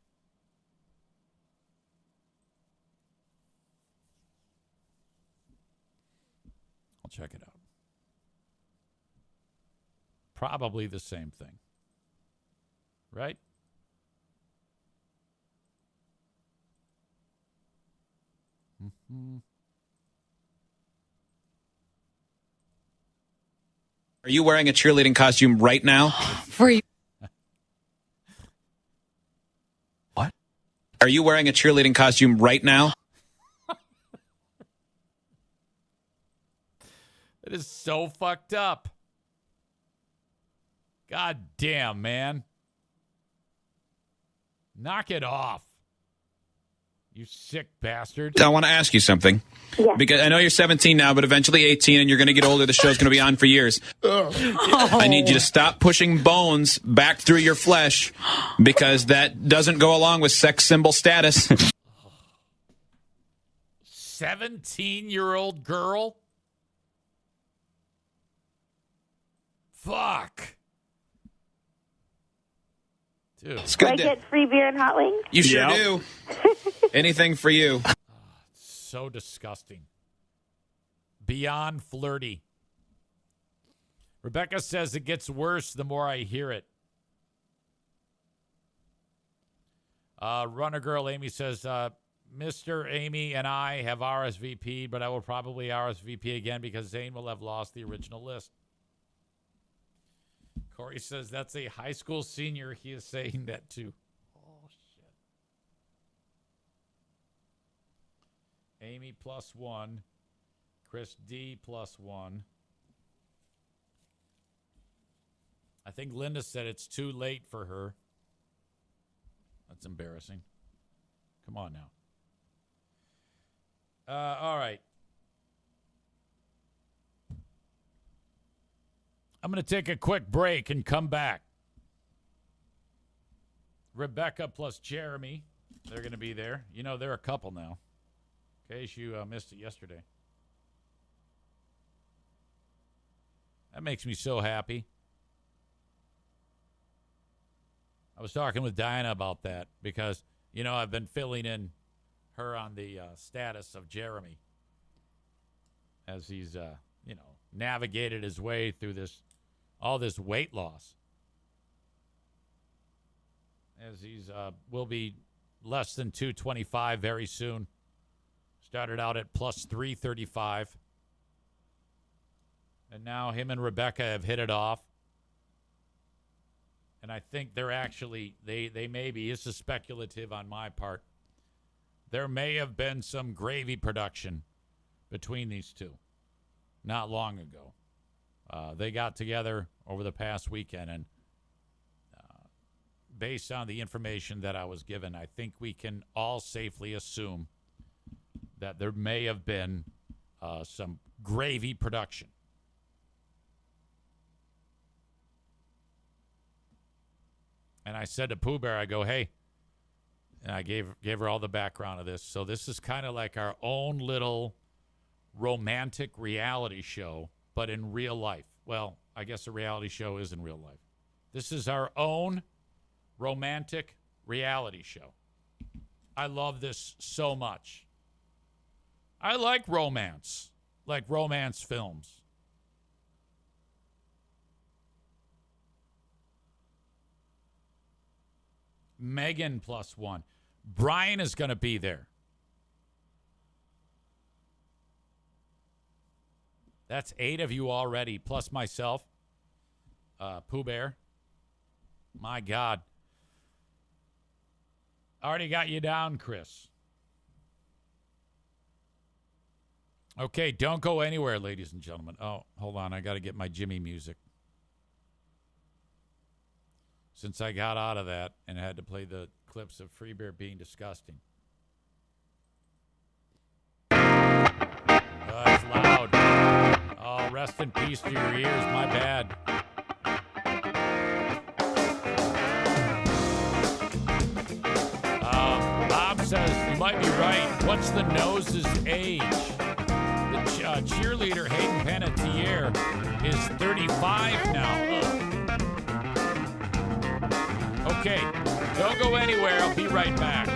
I'll check it out. Probably the same thing. Right? Mm-hmm. Are you wearing a cheerleading costume right now? For you. What? Are you wearing a cheerleading costume right now? It is so fucked up. God damn, man. Knock it off. You sick bastard. I want to ask you something. Yeah. Because I know you're 17 now, but eventually 18, and you're going to get older. The show's going to be on for years. I need you to stop pushing bones back through your flesh because that doesn't go along with sex symbol status. 17-year-old girl? Fuck. Dude. It's good do I get free beer and hot wings? You sure do. Anything for you. So disgusting. Beyond flirty. Rebecca says it gets worse the more I hear it. Runner Girl Amy says, Mr. Amy and I have RSVP'd, but I will probably RSVP again because Zane will have lost the original list. Corey says that's a high school senior. He is saying that too. Oh, shit. Amy +1. Chris D +1. I think Linda said it's too late for her. That's embarrassing. Come on now. All right. I'm going to take a quick break and come back. Rebecca plus Jeremy, they're going to be there. You know, they're a couple now. In case you missed it yesterday. That makes me so happy. I was talking with Diana about that because, you know, I've been filling in her on the status of Jeremy as he's, navigated his way through all this weight loss. As he's will be less than 225 very soon. Started out at plus 335. And now him and Rebecca have hit it off. And I think they're actually, they may be, this is speculative on my part, there may have been some gravy production between these two not long ago. They got together over the past weekend, and based on the information that I was given, I think we can all safely assume that there may have been some gravy production. And I said to Pooh Bear, I go, hey, and I gave her all the background of this. So this is kind of like our own little romantic reality show, but in real life. Well, I guess a reality show is in real life. This is our own romantic reality show. I love this so much. I like romance films. Megan +1. Brian is going to be there. That's 8 of you already, plus myself. Pooh Bear. My God. Already got you down, Chris. Okay, don't go anywhere, ladies and gentlemen. Oh, hold on. I got to get my Jimmy music. Since I got out of that and had to play the clips of Free Beer being disgusting. Oh, it's loud. Oh, rest in peace to your ears. My bad. Bob says, you might be right. What's the nose's age? The cheerleader Hayden Panettiere is 35 now. Ugh. Okay, don't go anywhere. I'll be right back.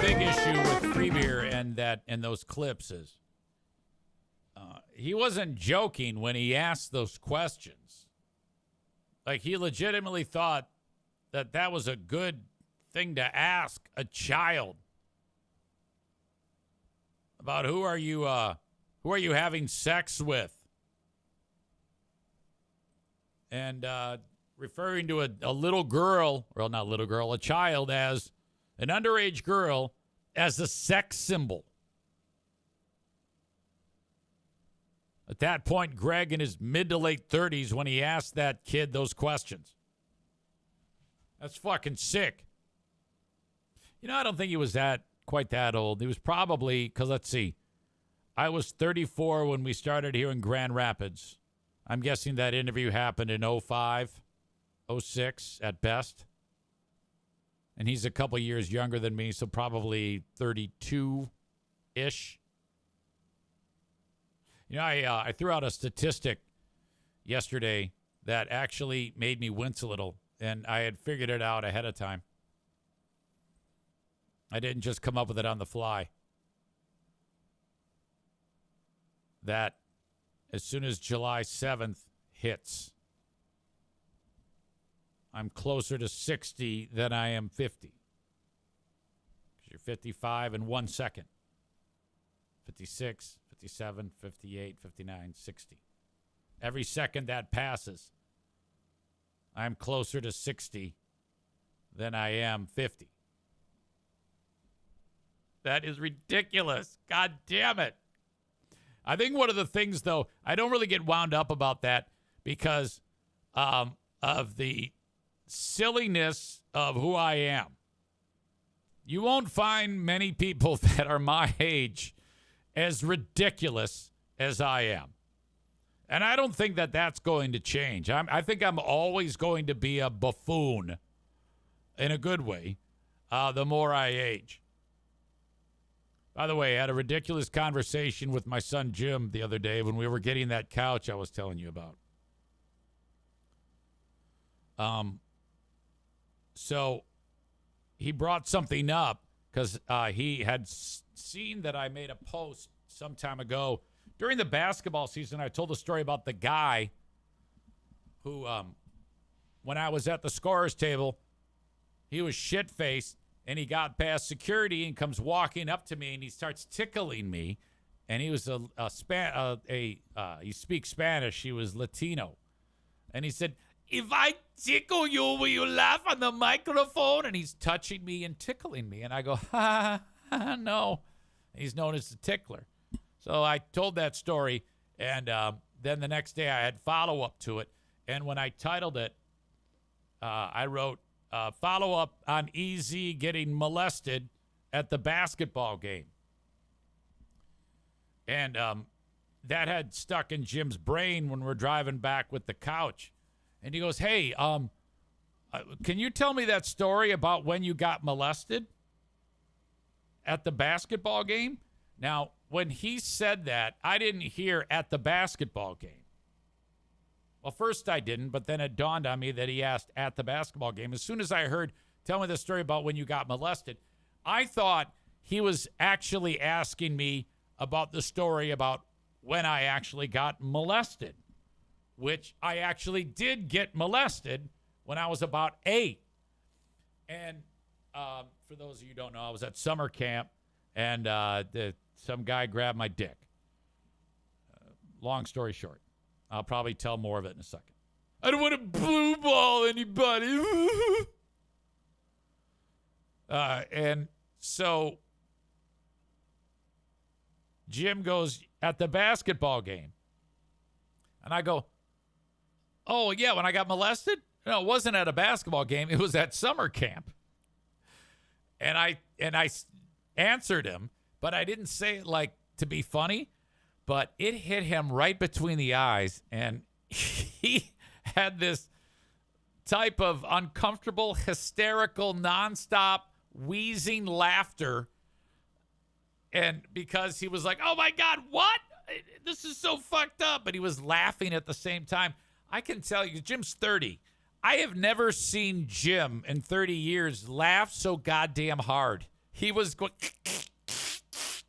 big issue with Free Beer and those clips is he wasn't joking when he asked those questions. Like, he legitimately thought that was a good thing to ask a child about who are you having sex with, and referring to a little girl, well, not little girl, a child, as an underage girl, as a sex symbol. At that point, Greg in his mid to late 30s when he asked that kid those questions. That's fucking sick. I don't think he was quite that old. He was probably, because let's see, I was 34 when we started here in Grand Rapids. I'm guessing that interview happened in 05, 06 at best. And he's a couple years younger than me, so probably 32-ish. I threw out a statistic yesterday that actually made me wince a little, and I had figured it out ahead of time. I didn't just come up with it on the fly. That as soon as July 7th hits, I'm closer to 60 than I am 50. Because you're 55 in 1 second. 56, 57, 58, 59, 60. Every second that passes, I'm closer to 60 than I am 50. That is ridiculous. God damn it. I think one of the things, though, I don't really get wound up about that because of the silliness of who I am. You won't find many people that are my age as ridiculous as I am. And I don't think that that's going to change. I think I'm always going to be a buffoon in a good way the more I age. By the way, I had a ridiculous conversation with my son Jim the other day when we were getting that couch I was telling you about. So he brought something up because he had seen that I made a post some time ago during the basketball season. I told a story about the guy who, when I was at the scorer's table, he was shit-faced. And he got past security and comes walking up to me and he starts tickling me. And he was he speaks Spanish. He was Latino. And he said, "If I tickle you, will you laugh on the microphone?" And he's touching me and tickling me. And I go, no. He's known as the tickler. So I told that story. And then the next day I had follow-up to it. And when I titled it, I wrote, follow-up on EZ getting molested at the basketball game. And that had stuck in Jim's brain when we're driving back with the couch. And he goes, "Hey, can you tell me that story about when you got molested at the basketball game?" Now, when he said that, I didn't hear "at the basketball game." Well, first I didn't, but then it dawned on me that he asked at the basketball game. As soon as I heard, "Tell me the story about when you got molested," I thought he was actually asking me about the story about when I actually got molested, which I actually did get molested when I was about 8. And for those of you who don't know, I was at summer camp, and some guy grabbed my dick. Long story short. I'll probably tell more of it in a second. I don't want to blue ball anybody. And so Jim goes, "At the basketball game." And I go, "Oh, yeah, when I got molested?" No, it wasn't at a basketball game. It was at summer camp. And I answered him, but I didn't say it like to be funny. But it hit him right between the eyes, and he had this type of uncomfortable, hysterical, nonstop, wheezing laughter. And because he was like, "Oh, my God, what? This is so fucked up." But he was laughing at the same time. I can tell you, Jim's 30. I have never seen Jim in 30 years laugh so goddamn hard. he was going,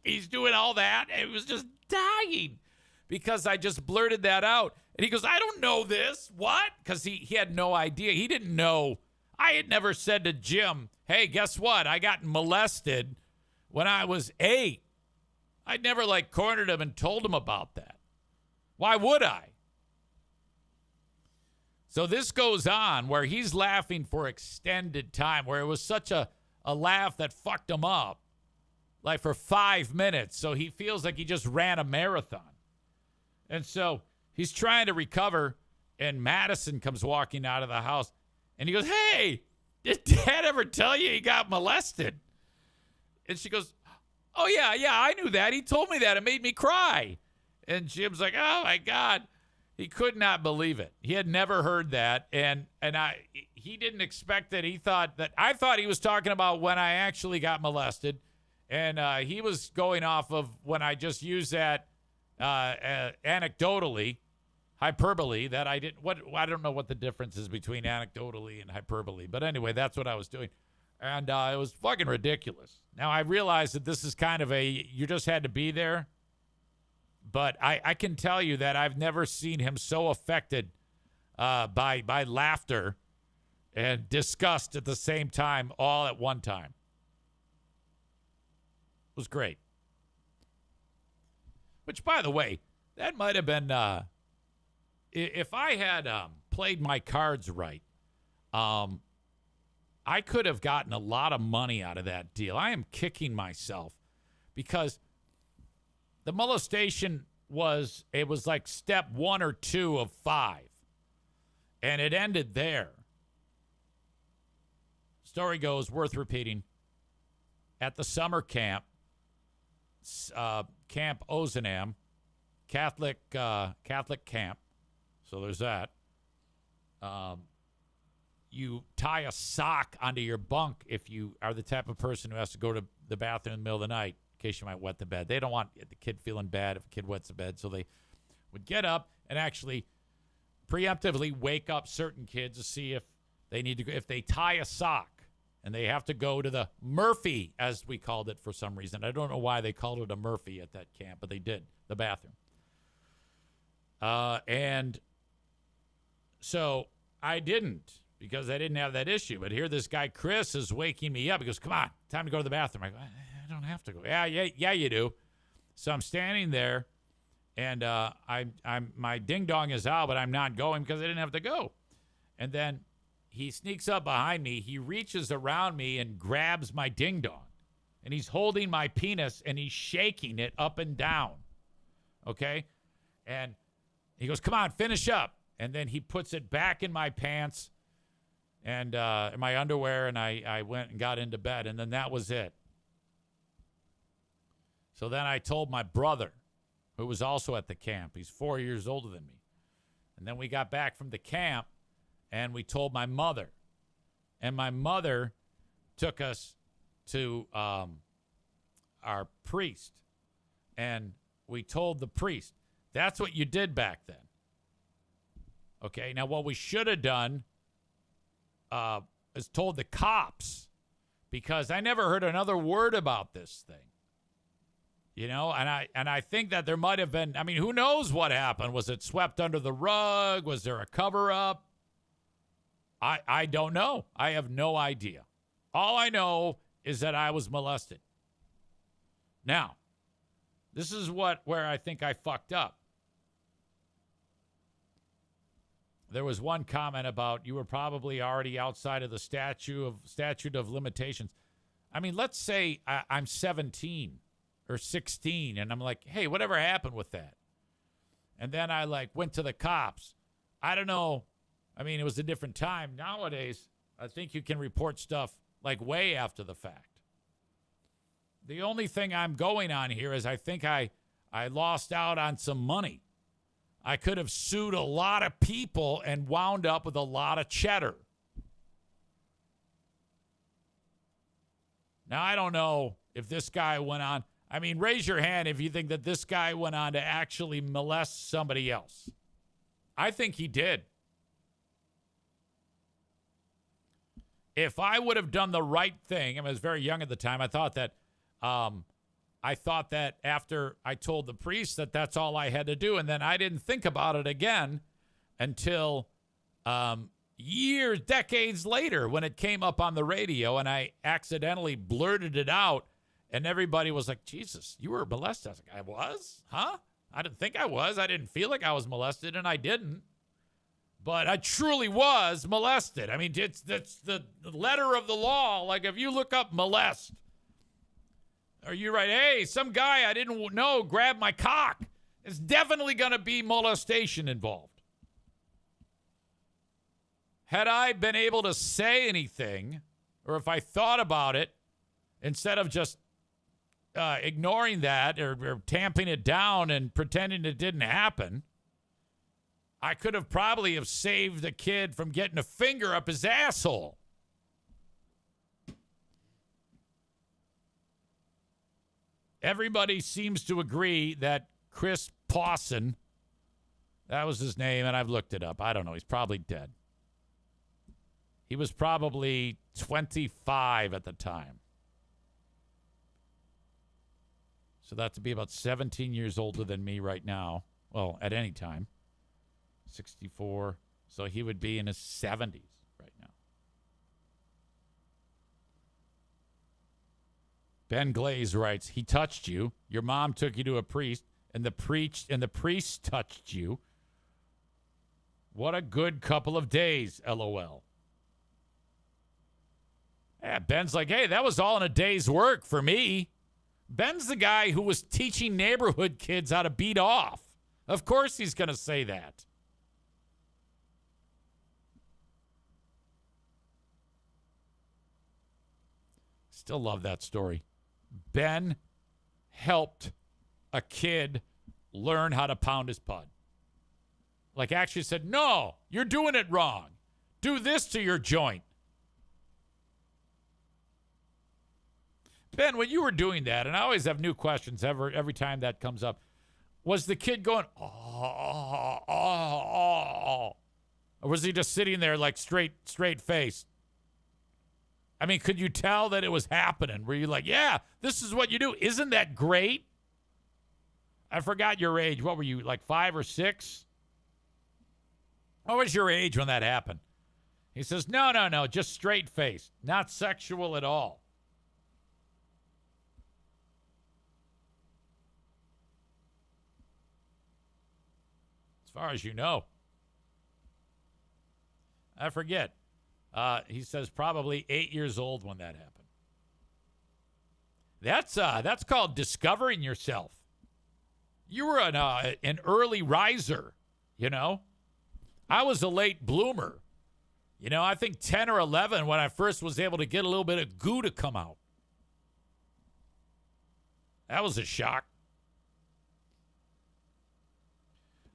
he's doing all that. It was just dying because I just blurted that out. And he goes, I don't know this. What? Because he had no idea. He didn't know. I had never said to Jim, hey, guess what? I got molested when I was 8. I'd never cornered him and told him about that. Why would I? So this goes on where he's laughing for extended time, where it was such a laugh that fucked him up, for 5 minutes. So he feels like he just ran a marathon. And so he's trying to recover, and Madison comes walking out of the house, and he goes, hey, did Dad ever tell you he got molested? And she goes, oh, yeah, I knew that. He told me that. It made me cry. And Jim's like, oh, my God. He could not believe it. He had never heard that, and he didn't expect it. I thought he was talking about when I actually got molested, and he was going off of when I just used that anecdotally, hyperbole, that I didn't. I don't know what the difference is between anecdotally and hyperbole, but anyway, that's what I was doing, and it was fucking ridiculous. Now I realize that this is kind of you just had to be there. But I can tell you that I've never seen him so affected by laughter and disgust at the same time, all at one time. It was great. Which, by the way, that might have been, if I had played my cards right, I could have gotten a lot of money out of that deal. I am kicking myself because the molestation was like step 1 or 2 of 5. And it ended there. Story goes, worth repeating. At the summer camp, Camp Ozanam, Catholic camp. So there's that. You tie a sock onto your bunk if you are the type of person who has to go to the bathroom in the middle of the night. In case you might wet the bed. They don't want the kid feeling bad if a kid wets the bed, so they would get up and actually preemptively wake up certain kids to see if they need to go. If they tie a sock and they have to go to the Murphy, as we called it for some reason. I don't know why they called it a Murphy at that camp, but they did, the bathroom. And so I didn't, because I didn't have that issue. But here this guy, Chris, is waking me up. He goes, come on, time to go to the bathroom. I go, I don't have to go. Yeah, you do. So I'm standing there, and I'm my ding dong is out, but I'm not going because I didn't have to go. And then he sneaks up behind me. He reaches around me and grabs my ding dong, and he's holding my penis and he's shaking it up and down. Okay, and he goes, "Come on, finish up." And then he puts it back in my pants and in my underwear, and I went and got into bed, and then that was it. So then I told my brother, who was also at the camp. He's 4 years older than me. And then we got back from the camp, and we told my mother. And my mother took us to our priest. And we told the priest, that's what you did back then. Okay, now what we should have done is told the cops, because I never heard another word about this thing. You know, and I think that there might have been, I mean, who knows what happened? Was it swept under the rug? Was there a cover-up? I don't know. I have no idea. All I know is that I was molested. Now, this is where I think I fucked up. There was one comment about you were probably already outside of the statute of limitations. I mean, let's say I'm 17 or 16, and I'm like, hey, whatever happened with that? And then I went to the cops. I don't know. I mean, it was a different time. Nowadays, I think you can report stuff way after the fact. The only thing I'm going on here is I think I lost out on some money. I could have sued a lot of people and wound up with a lot of cheddar. Now, I don't know if this guy went on. I mean, raise your hand if you think that this guy went on to actually molest somebody else. I think he did. if I would have done the right thing, I was very young at the time. I thought that after I told the priest that that's all I had to do, and then I didn't think about it again until years, decades later, when it came up on the radio, and I accidentally blurted it out, and everybody was like, "Jesus, you were molested." I was like, "I was? Huh? I didn't think I was. I didn't feel like I was molested, and I didn't. But I truly was molested." I mean, that's the letter of the law. Like, if you look up molest, or you write, "Hey, some guy I didn't know grabbed my cock," it's definitely going to be molestation involved. Had I been able to say anything, or if I thought about it, instead of just ignoring that or tamping it down and pretending it didn't happen, I could have probably have saved the kid from getting a finger up his asshole. Everybody seems to agree that Chris Pawson, that was his name, and I've looked it up. I don't know. He's probably dead. He was probably 25 at the time. So that's to be about 17 years older than me right now. Well, at any time. 64. So he would be in his 70s right now. Ben Glaze writes, "He touched you. Your mom took you to a priest, and the priest touched you. What a good couple of days, LOL." Yeah, Ben's like, "Hey, that was all in a day's work for me." Ben's the guy who was teaching neighborhood kids how to beat off. Of course he's going to say that. Still love that story. Ben helped a kid learn how to pound his pud. Like, actually said, "No, you're doing it wrong. Do this to your joint." Ben, when you were doing that, and I always have new questions every time that comes up, was the kid going, oh, or was he just sitting there like straight faced? I mean, could you tell that it was happening? Were you like, "Yeah, this is what you do. Isn't that great?" I forgot your age. What were you, like 5 or 6? What was your age when that happened? He says, no, just straight faced, not sexual at all. As far as you know. I forget. He says probably 8 years old when that happened. That's called discovering yourself. You were an early riser, you know. I was a late bloomer. You know, I think 10 or 11 when I first was able to get a little bit of goo to come out. That was a shock.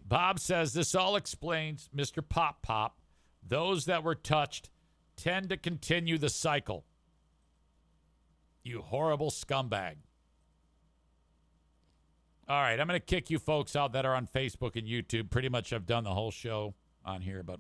Bob says this all explains Mr. Pop Pop. Those that were touched tend to continue the cycle. You horrible scumbag. All right, I'm going to kick you folks out that are on Facebook and YouTube. Pretty much I've done the whole show on here, but